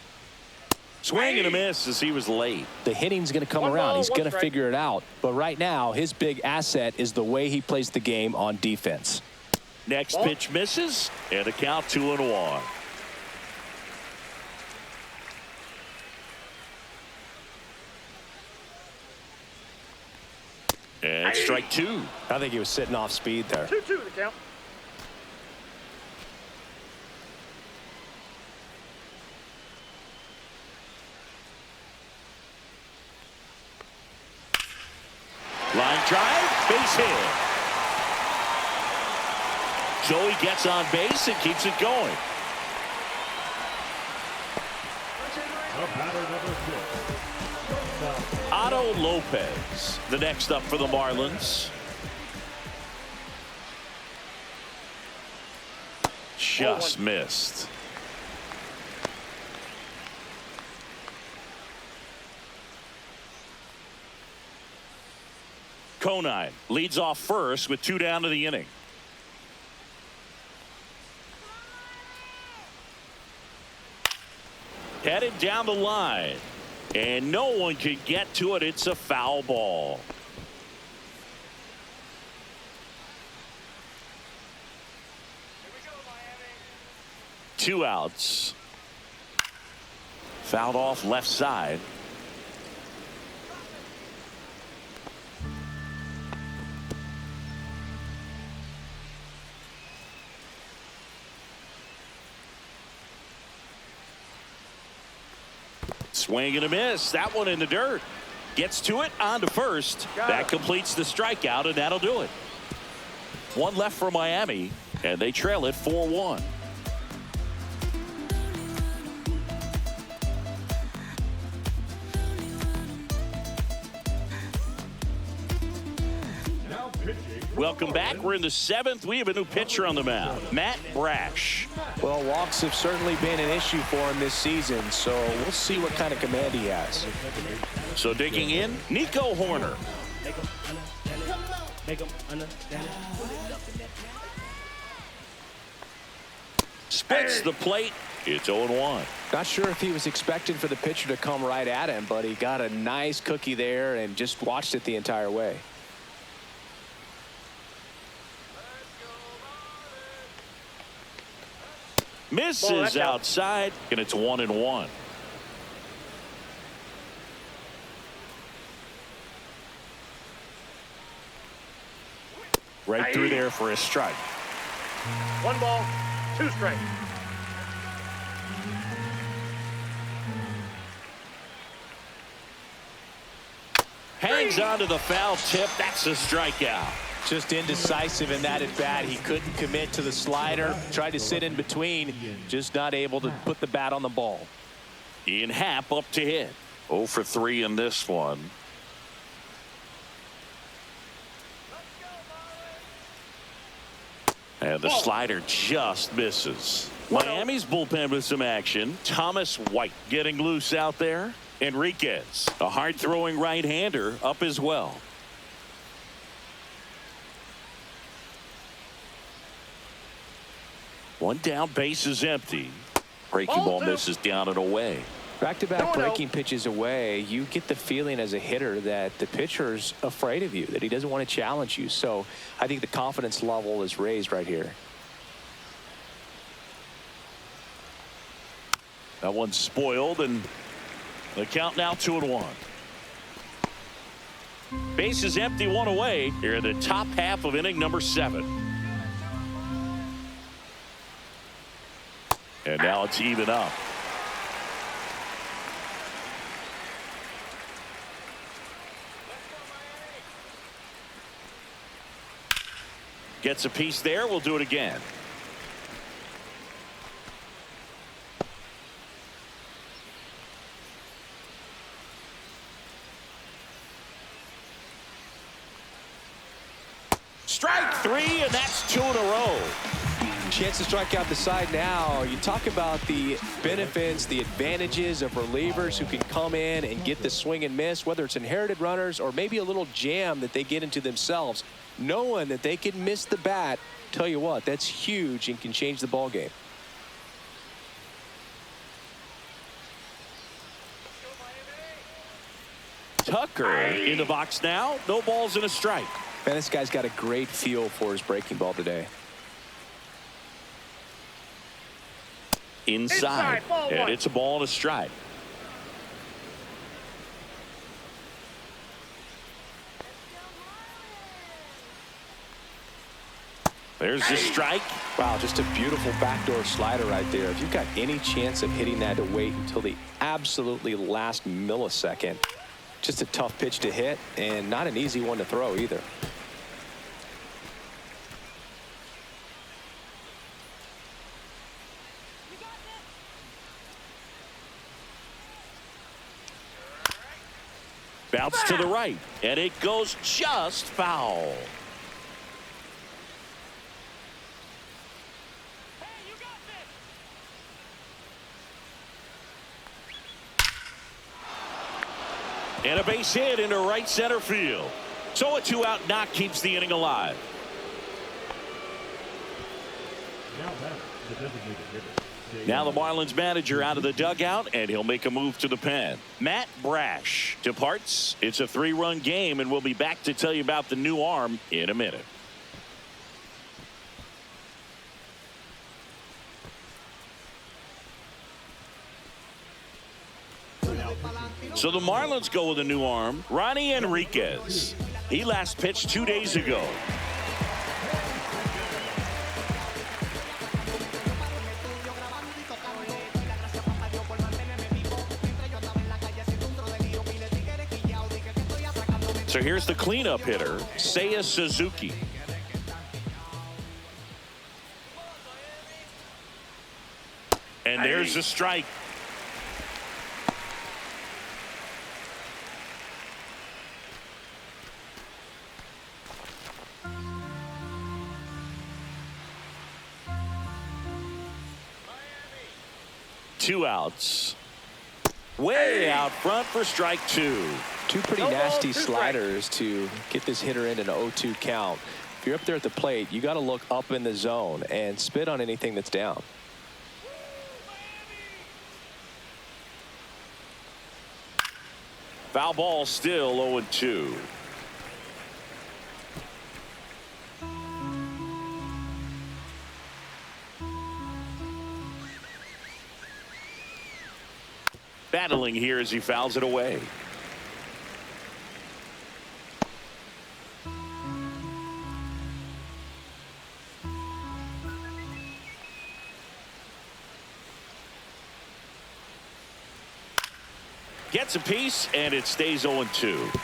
Swing and a miss as he was late. The hitting's going to come around. He's going to figure it out. But right now, his big asset is the way he plays the game on defense. Next pitch misses, and a count 2-1. And strike 2. I think he was sitting off speed there. 2-2 the count. Line drive, base hit. Joey gets on base and keeps it going. Otto Lopez, the next up for the Marlins. Just missed. Conine leads off first with 2 down to the inning. Headed down the line, and no one can get to it. It's a foul ball. Here we go, Miami. 2 outs. Fouled off left side. Swing and a miss. That one in the dirt. Gets to it, on to first. That completes the strikeout, and that'll do it. 1 left for Miami, and they trail it 4-1. Welcome back. We're in the 7th. We have a new pitcher on the mound, Matt Brash. Well, walks have certainly been an issue for him this season, so we'll see what kind of command he has. So digging in, Nico Horner. Splits the plate. It's 0-1. Not sure if he was expecting for the pitcher to come right at him, but he got a nice cookie there and just watched it the entire way. Misses outside, and it's 1-1. Right through there for a strike. 1 ball, 2 strikes. Hangs onto the foul tip. That's a strikeout. Just indecisive in that at bat. He couldn't commit to the slider. Tried to sit in between. Just not able to put the bat on the ball. Ian Happ up to hit. 0 for 3 in this one. And the slider just misses. Miami's bullpen with some action. Thomas White getting loose out there. Enriquez, a hard-throwing right-hander, up as well. One down, base is empty. Breaking ball misses down and away. Back-to-back breaking pitches away, you get the feeling as a hitter that the pitcher's afraid of you, that he doesn't want to challenge you. So I think the confidence level is raised right here. That one's spoiled, and the count now 2-1. Base is empty, one away here in the top half of inning number 7. And now it's even up. Gets a piece there. We'll do it again. Strike 3, and that's 2 in a row. Chance to strike out the side now. You talk about the benefits, the advantages of relievers who can come in and get the swing and miss, whether it's inherited runners or maybe a little jam that they get into themselves. Knowing that they can miss the bat, tell you what, that's huge and can change the ball game. Tucker in the box now. No balls and a strike. Man, this guy's got a great feel for his breaking ball today. Inside, and it's a ball and a strike. There's the strike. Wow, just a beautiful backdoor slider right there. If you've got any chance of hitting that, to wait until the absolutely last millisecond. Just a tough pitch to hit, and not an easy one to throw either. Bounce to the right, and it goes just foul. And a base hit into right center field. So a 2-out knock keeps the inning alive. Now the Marlins manager out of the dugout, and he'll make a move to the pen. Matt Brash departs. It's a 3-run game, and we'll be back to tell you about the new arm in a minute. So the Marlins go with a new arm, Ronnie Enriquez. He last pitched 2 days ago. So here's the cleanup hitter, Seiya Suzuki. And there's a strike. Two outs. Way out front for strike 2. Two pretty nasty sliders to get this hitter in an 0-2 count. If you're up there at the plate, you got to look up in the zone and spit on anything that's down. Foul ball, still 0-2. Battling here as he fouls it away. Gets a piece, and it stays 0-2.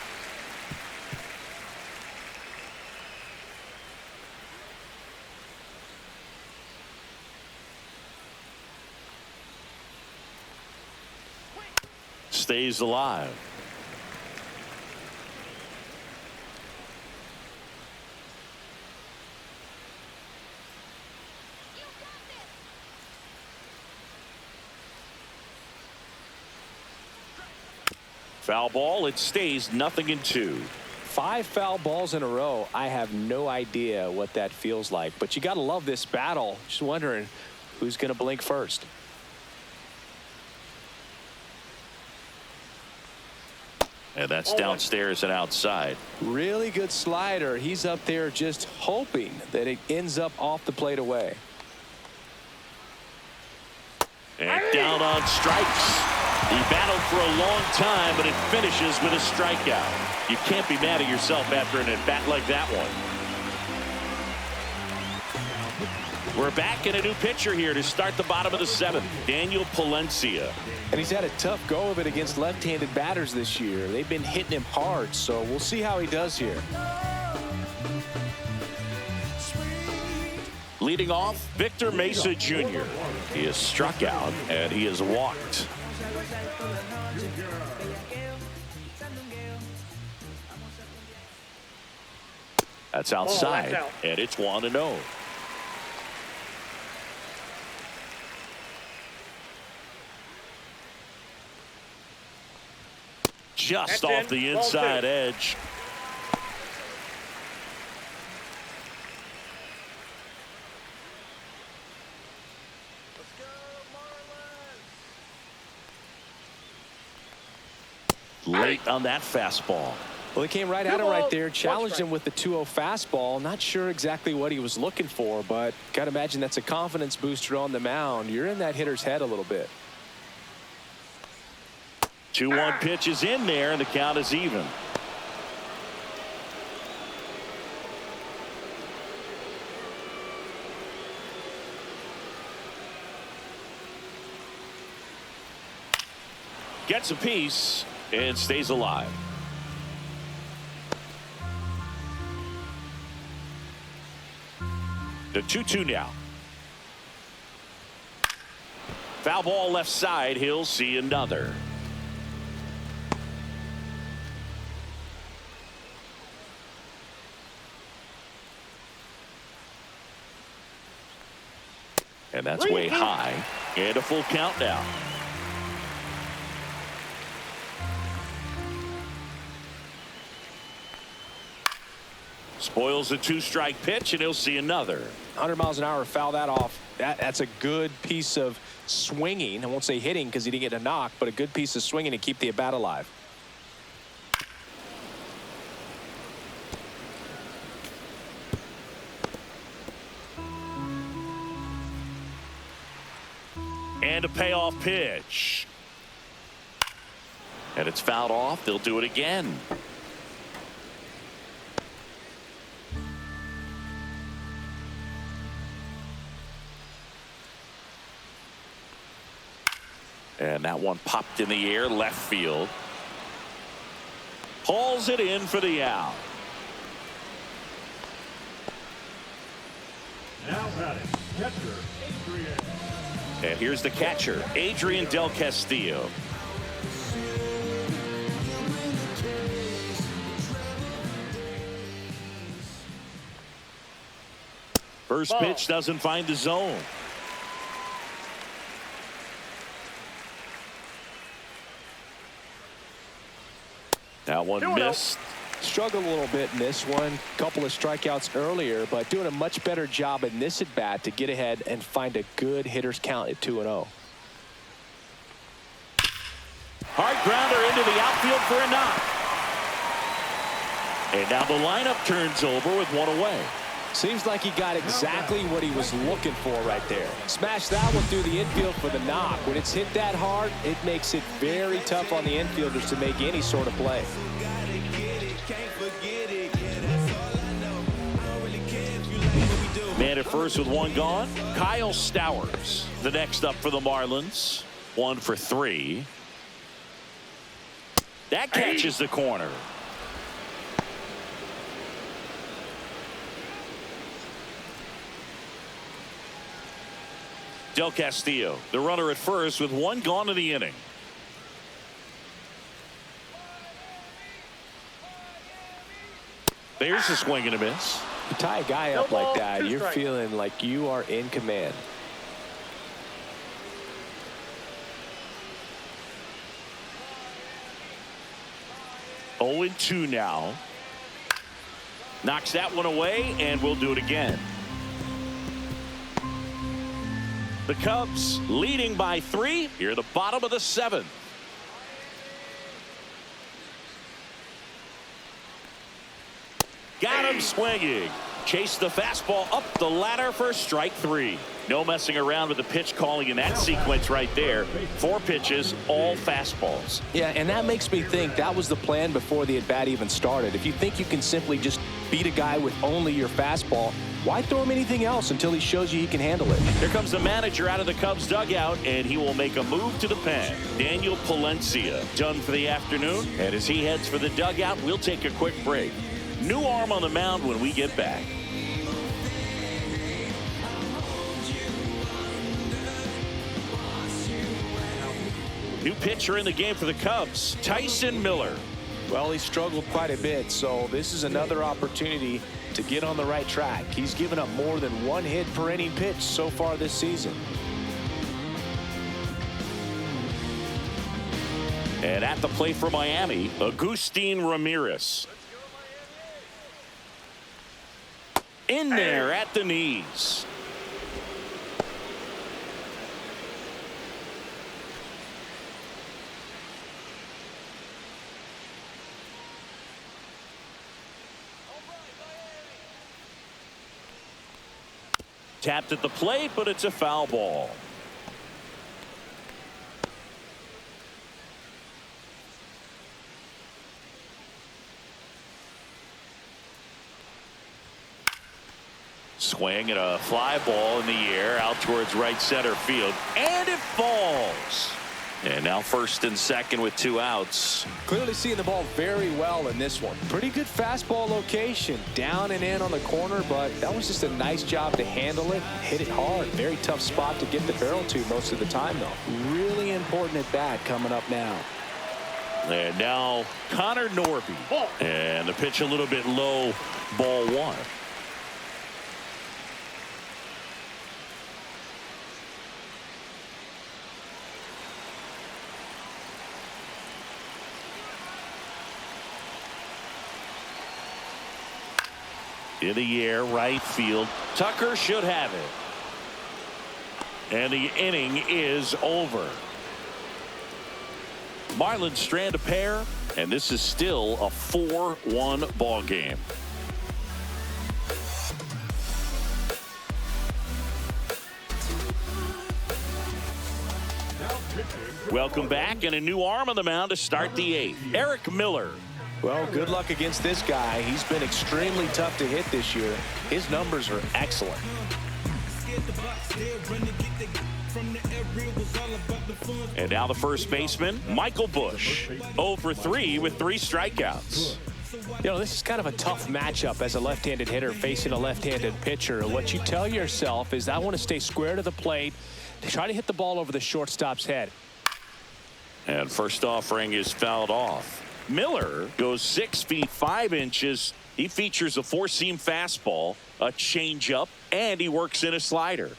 Stays alive. Foul ball. It stays 0-2. 5 foul balls in a row. I have no idea what that feels like, but you got to love this battle. Just wondering who's going to blink first. And that's downstairs and outside. Really good slider. He's up there just hoping that it ends up off the plate away. And down on strikes. He battled for a long time, but it finishes with a strikeout. You can't be mad at yourself after an at-bat like that one. We're back in a new pitcher here to start the bottom of the 7th. Daniel Palencia. And he's had a tough go of it against left-handed batters this year. They've been hitting him hard, so we'll see how he does here. Leading off, Victor Mesa Jr. He is struck out and he is walked. That's outside, and it's 1-0. Just off the inside edge. Late on that fastball. Well, he came right at him right there, challenged him with the 2-0 fastball. Not sure exactly what he was looking for, but got to imagine that's a confidence booster on the mound. You're in that hitter's head a little bit. 2-1 pitch is in there, and the count is even. Gets a piece and stays alive. The 2-2 now. Foul ball left side. He'll see another. And that's way high. And a full count now. Spoils a 2-strike pitch, and he'll see another. 100 miles an hour, foul that off. That's a good piece of swinging. I won't say hitting because he didn't get a knock, but a good piece of swinging to keep the at-bat alive. And a payoff pitch. And it's fouled off. They'll do it again. And that one popped in the air, left field. Hauls it in for the out. Now batting, catcher, Adrian. And here's the catcher, Adrian Del Castillo. First pitch doesn't find the zone. That one missed. Struggled a little bit in this one. Couple of strikeouts earlier, but doing a much better job in this at bat to get ahead and find a good hitter's count at 2-0. Hard grounder into the outfield for a knock. And now the lineup turns over with one away. Seems like he got exactly what he was looking for right there. Smashed that one through the infield for the knock. When it's hit that hard, it makes it very tough on the infielders to make any sort of play. Man at first with one gone. Kyle Stowers, the next up for the Marlins. 1 for 3. That catches the corner. Del Castillo, the runner at first with one gone in the inning. There's a swing and a miss. You tie a guy up like that, you're feeling like you are in command. Oh and 2 now. Knocks that one away, and we'll do it again. The Cubs leading by 3 here at the bottom of the 7th. Got him swinging. Chased the fastball up the ladder for strike 3. No messing around with the pitch calling in that sequence right there. 4 pitches, all fastballs. Yeah, and that makes me think that was the plan before the at-bat even started. If you think you can simply just beat a guy with only your fastball, why throw him anything else until he shows you he can handle it? Here comes the manager out of the Cubs dugout, and he will make a move to the pen. Daniel Palencia done for the afternoon, and as he heads for the dugout, we'll take a quick break. New arm on the mound when we get back. New pitcher in the game for the Cubs, Tyson Miller. Well, he struggled quite a bit, so this is another opportunity to get on the right track. He's given up more than 1 hit per inning pitch so far this season. And at the plate for Miami, Agustin Ramirez. In there at the knees. Tapped at the plate, but it's a foul ball. Swing and a fly ball in the air out towards right center field, and it falls. And now first and second with 2 outs. Clearly seeing the ball very well in this one. Pretty good fastball location, down and in on the corner, but that was just a nice job to handle it, hit it hard. Very tough spot to get the barrel to most of the time, though. Really important at bat coming up now. And now Connor Norby. And the pitch a little bit low, ball 1. In the air, right field. Tucker should have it. And the inning is over. Marlins strand a pair, and this is still a 4-1 ball game. Welcome back, and a new arm on the mound to start the 8th. Eric Miller. Well, good luck against this guy. He's been extremely tough to hit this year. His numbers are excellent. And now the first baseman, Michael Busch. 0 for 3 with 3 strikeouts. You know, this is kind of a tough matchup as a left-handed hitter facing a left-handed pitcher. What you tell yourself is, I want to stay square to the plate, to try to hit the ball over the shortstop's head. And first offering is fouled off. Miller goes 6 feet 5 inches. He features a 4-seam fastball, a changeup, and he works in a slider.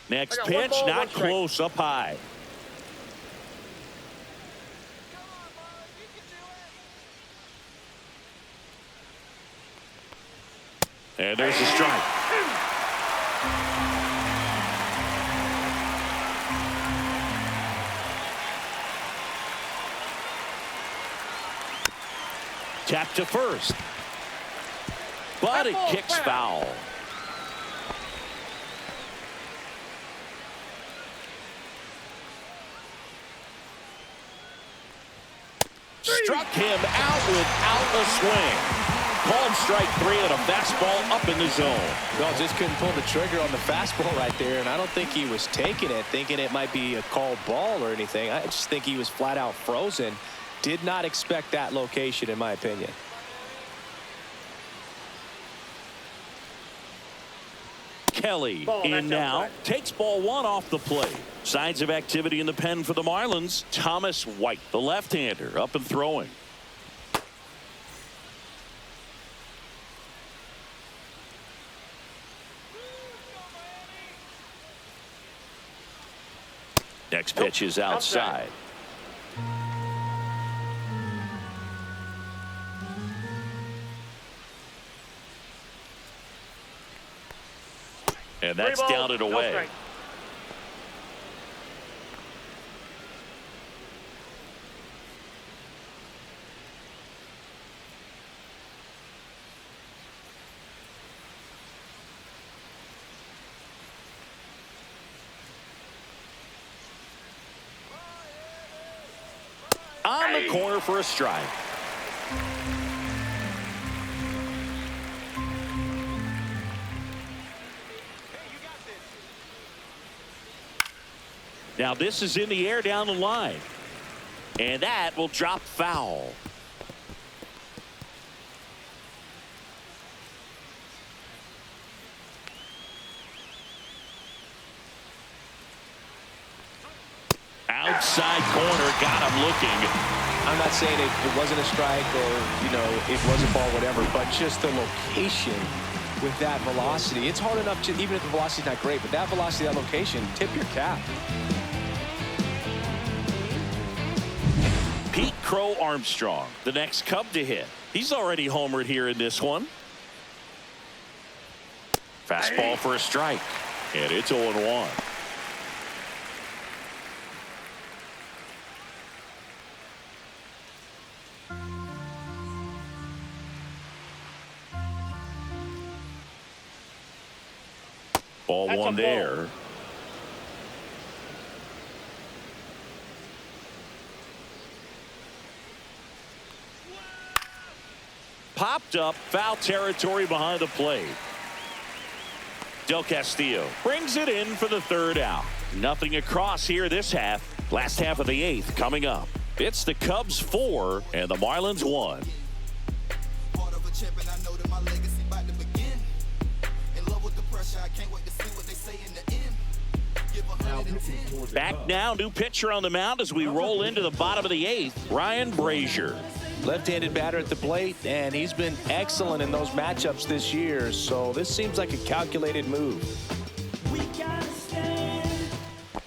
Next pitch, not close, up high. And there's a strike. Tap to first. But it kicks foul. Struck him out without a swing. Called strike 3 and a fastball up in the zone. Well, just couldn't pull the trigger on the fastball right there, and I don't think he was taking it, thinking it might be a called ball or anything. I just think he was flat out frozen. Did not expect that location, in my opinion. Kelly in now. Takes ball 1 off the plate. Signs of activity in the pen for the Marlins. Thomas White, the left-hander, up and throwing. Next pitch is outside. And that's down and away. On the corner for a strike. Now this is in the air down the line. And that will drop foul. Outside corner, got him looking. I'm not saying it wasn't a strike or, you know, it was a ball, whatever, but just the location with that velocity. It's hard enough to, even if the velocity's not great, but that velocity, that location, tip your cap. Pete Crow Armstrong, the next Cub to hit. He's already homered here in this one. Fastball for a strike, and it's 0-1. Ball That's one there. Popped up, foul territory behind the plate. Del Castillo brings it in for the third out. Nothing across here this half. Last half of the 8th coming up. It's the Cubs 4 and the Marlins 1. Part of a champion, I know that my legacy about to begin. In love with the pressure, I can't wait to see what they say in the end. Give 110. Back now, new pitcher on the mound as we roll into the bottom of the 8th. Ryan Brazier. Left-handed batter at the plate, and he's been excellent in those matchups this year, so this seems like a calculated move.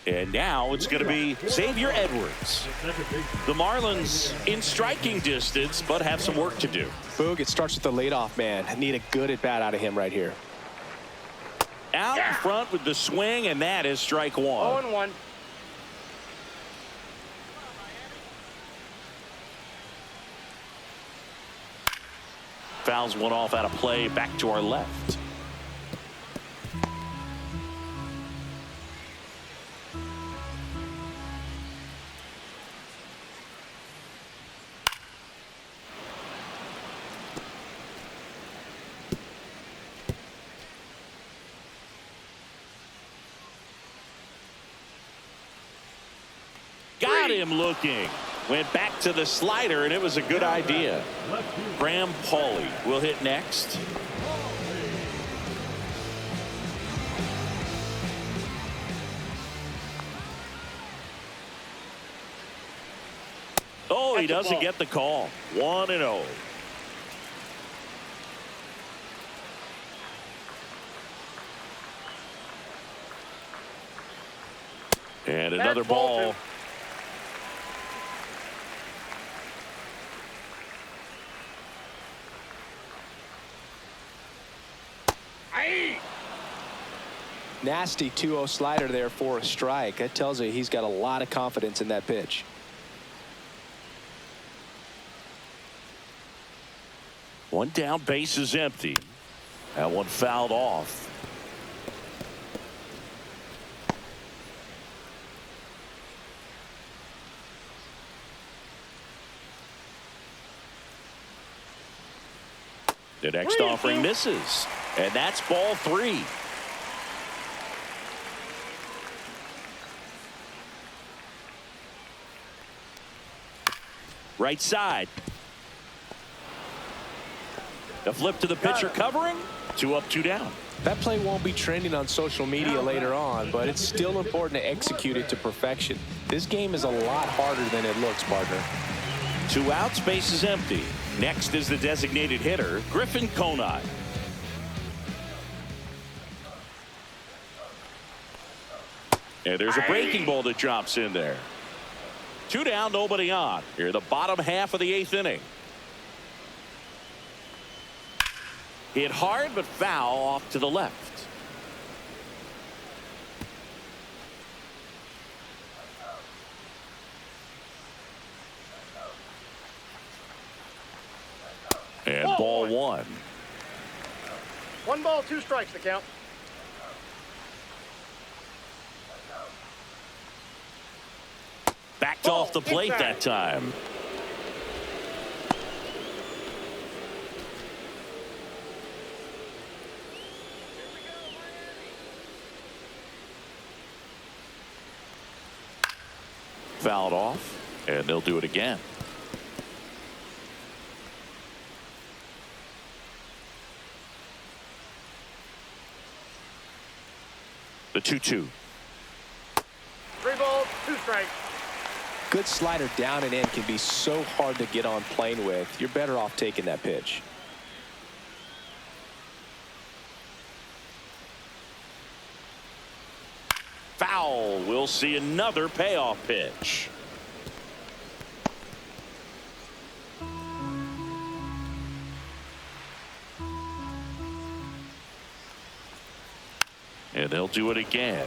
And now it's going to be Xavier Edwards. The Marlins in striking distance, but have some work to do. Boog, it starts with the leadoff man. I need a good at-bat out of him right here. Out in front with the swing, and that is strike 1. 0-1. Fouls one off out of play, back to our left. Got him looking. Went back to the slider, and it was a good idea. Graham Pauley will hit next. Oh, he doesn't get the call. 1-0. And another ball. Nasty 2-0 slider there for a strike. That tells you he's got a lot of confidence in that pitch. One down, base is empty. That one fouled off. The next offering misses, and that's ball 3. Right side. The flip to the pitcher covering. 2 up, 2 down. That play won't be trending on social media later on, but it's still important to execute it to perfection. This game is a lot harder than it looks, partner. 2 outs, base is empty. Next is the designated hitter, Griffin Conine. And there's a breaking ball that drops in there. 2 down, nobody on. Here in the bottom half of the 8th inning. Hit hard but foul off to the left. And ball 1. 1 ball, 2 strikes, the count. Backed off the plate that time. Fouled off, and they'll do it again. The 2-2. 3 balls, 2 strikes. Good slider down and in can be so hard to get on plane with. You're better off taking that pitch. Foul. We'll see another payoff pitch. And they'll do it again.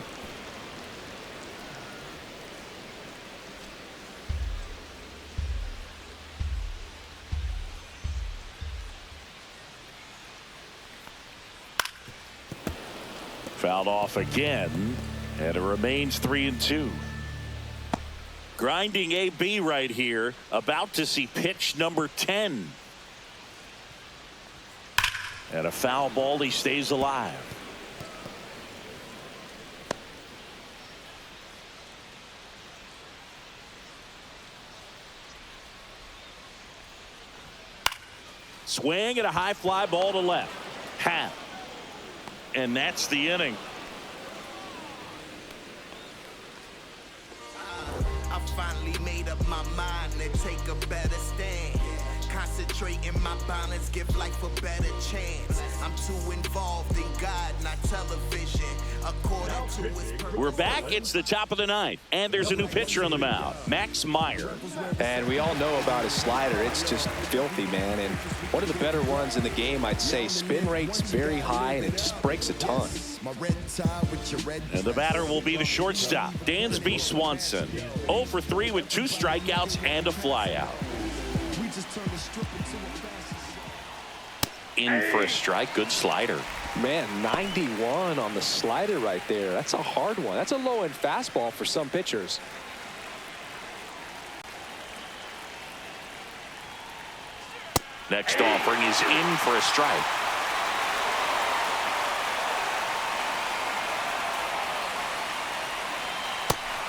Fouled off again, and it remains 3-2. Grinding AB right here, about to see pitch number 10. And a foul ball, he stays alive. Swing and a high fly ball to left. Half. And that's the inning. I finally made up my mind to take a better stand. Concentrate in my balance, give life a better chance. I'm too involved in God, not television. According to his purpose. We're back. It's the top of the 9th, and there's a new pitcher on the mound, Max Meyer. And we all know about his slider. It's just filthy, man. And one of the better ones in the game, I'd say. Spin rate's very high, and it just breaks a ton. And the batter will be the shortstop, Dansby Swanson. 0 for 3 with 2 strikeouts and a flyout. In for a strike. Good slider. Man, 91 on the slider right there. That's a hard one. That's a low-end fastball for some pitchers. Next offering is in for a strike.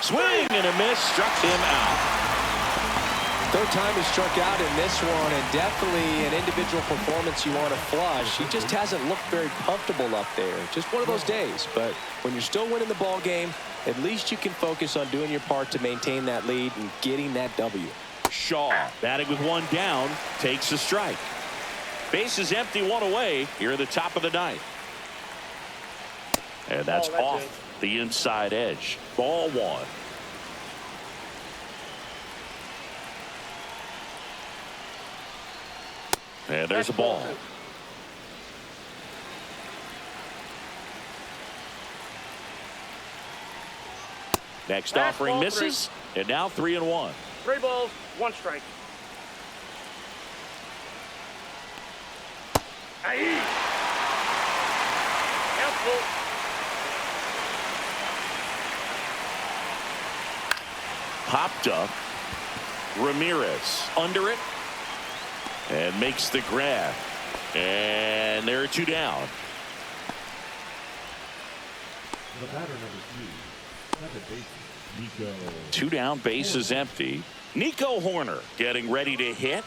Swing and a miss, struck him out. Third time he struck out in this one, and definitely an individual performance you want to flush. He just hasn't looked very comfortable up there. Just one of those days. But when you're still winning the ball game, at least you can focus on doing your part to maintain that lead and getting that W. Shaw, batting with 1 down, takes a strike. Base is empty, 1 away here at the top of the 9th. And that's off the inside edge. Ball 1. And there's a ball. Next offering misses, and now 3-1. 3 balls, 1 strike. Ahí. Count full. Popped up. Ramirez under it. And makes the grab. And there are 2 down. The batter number 2, second baseman, Nico. 2 down, base is empty. Nico Horner getting ready to hit.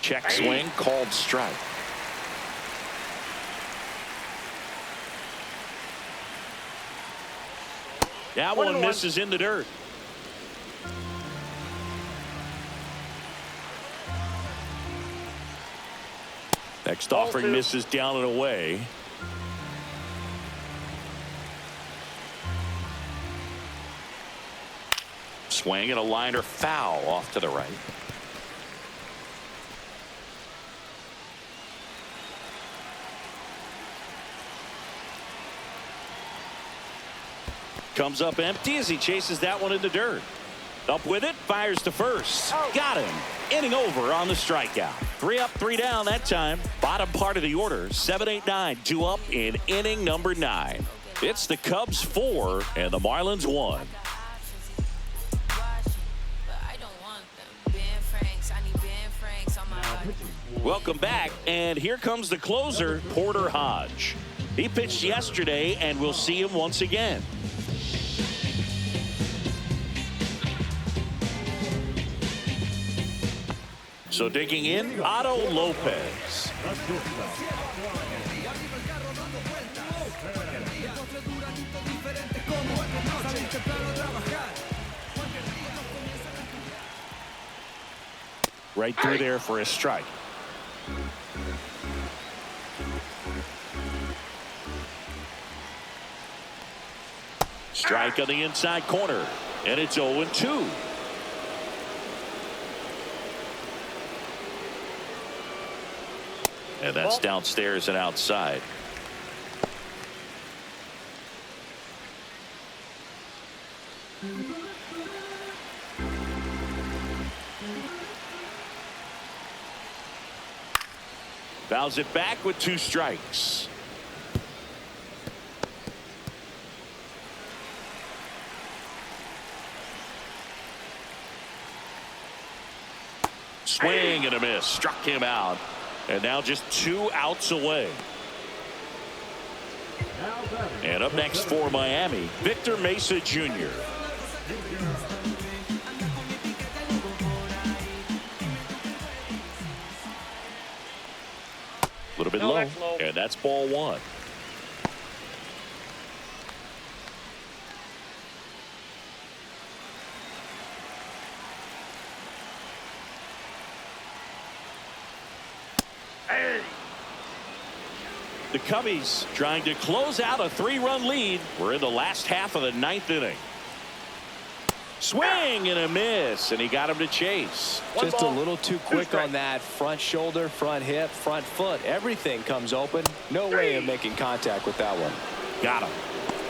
Check swing, called strike. That one misses in the dirt. Next offering misses down and away. Swing and a liner foul off to the right. Comes up empty as he chases that one in the dirt. Up with it, fires to first. Got him. Inning over on the strikeout. 3 up, 3 down that time. Bottom part of the order. 7, 8, 9. 2 up in inning number 9. It's the Cubs 4 and the Marlins 1. Welcome back, and here comes the closer, Porter Hodge. He pitched yesterday, and we'll see him once again. So digging in, Otto Lopez. Right through there for a strike. Strike on the inside corner, and it's 0-2. And that's downstairs and outside. Fouls it back with 2 strikes. Swing and a miss. Struck him out. And now just 2 outs away. And up next for Miami, Victor Mesa Jr. A little bit low, and that's ball 1. The Cubbies trying to close out a 3-run lead. We're in the last half of the 9th inning. Swing and a miss, and he got him to chase. Just a little too quick on that front shoulder, front hip, front foot. Everything comes open. No way of making contact with that one. Got him.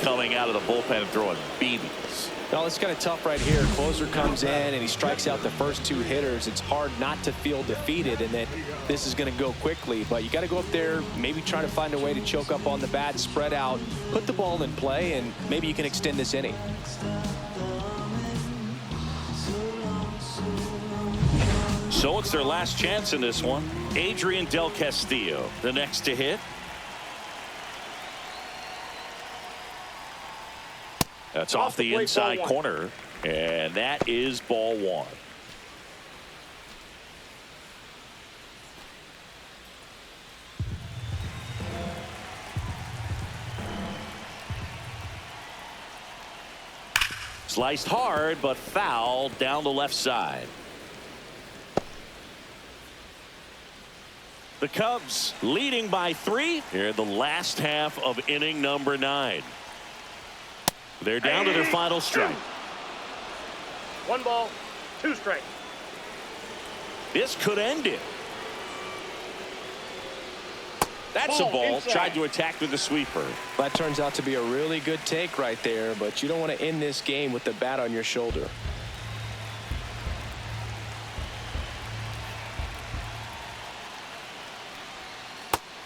Coming out of the bullpen and throwing BBs. No, it's kind of tough right here. Closer comes in and he strikes out the first 2 hitters. It's hard not to feel defeated and that this is going to go quickly. But you got to go up there, maybe try to find a way to choke up on the bat, spread out, put the ball in play, and maybe you can extend this inning. So it's their last chance in this one. Adrian Del Castillo, the next to hit. That's off the inside corner, and that is ball 1. Sliced hard, but foul down the left side. The Cubs leading by 3 here in the last half of inning number 9. They're down to their final strike. 1 ball, 2 strikes. This could end it. That's a ball. Inside. Tried to attack with the sweeper. That turns out to be a really good take right there, but you don't want to end this game with the bat on your shoulder.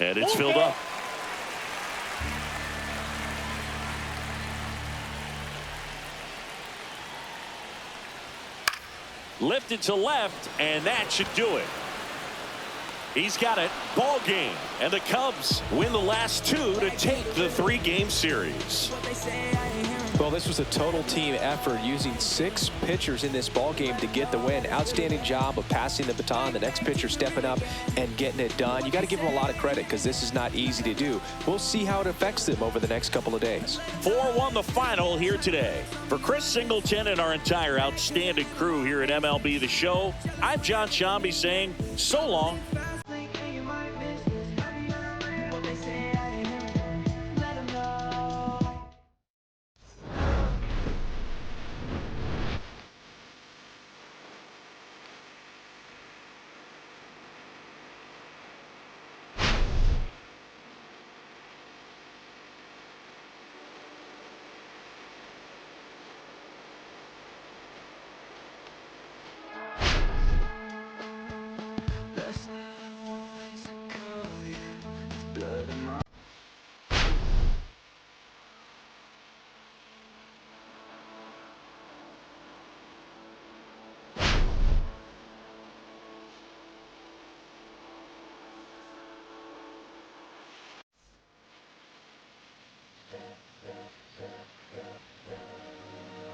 And it's filled up. Lifted to left, and that should do it. He's got it. Ball game. And the Cubs win the last two to take the 3-game series. Well, this was a total team effort, using 6 pitchers in this ball game to get the win. Outstanding job of passing the baton, the next pitcher stepping up and getting it done. You got to give them a lot of credit because this is not easy to do. We'll see how it affects them over the next couple of days. 4-1 the final here today. For Chris Singleton and our entire outstanding crew here at MLB The Show, I'm John Shambi saying so long.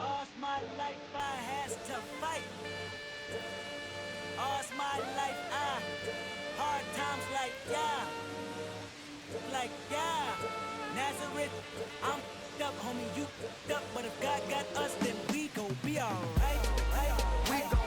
All's my life I has to fight. All's my life I hard times like yeah. Nazareth, I'm up, homie, you up, but if God got us, then we gon' be alright.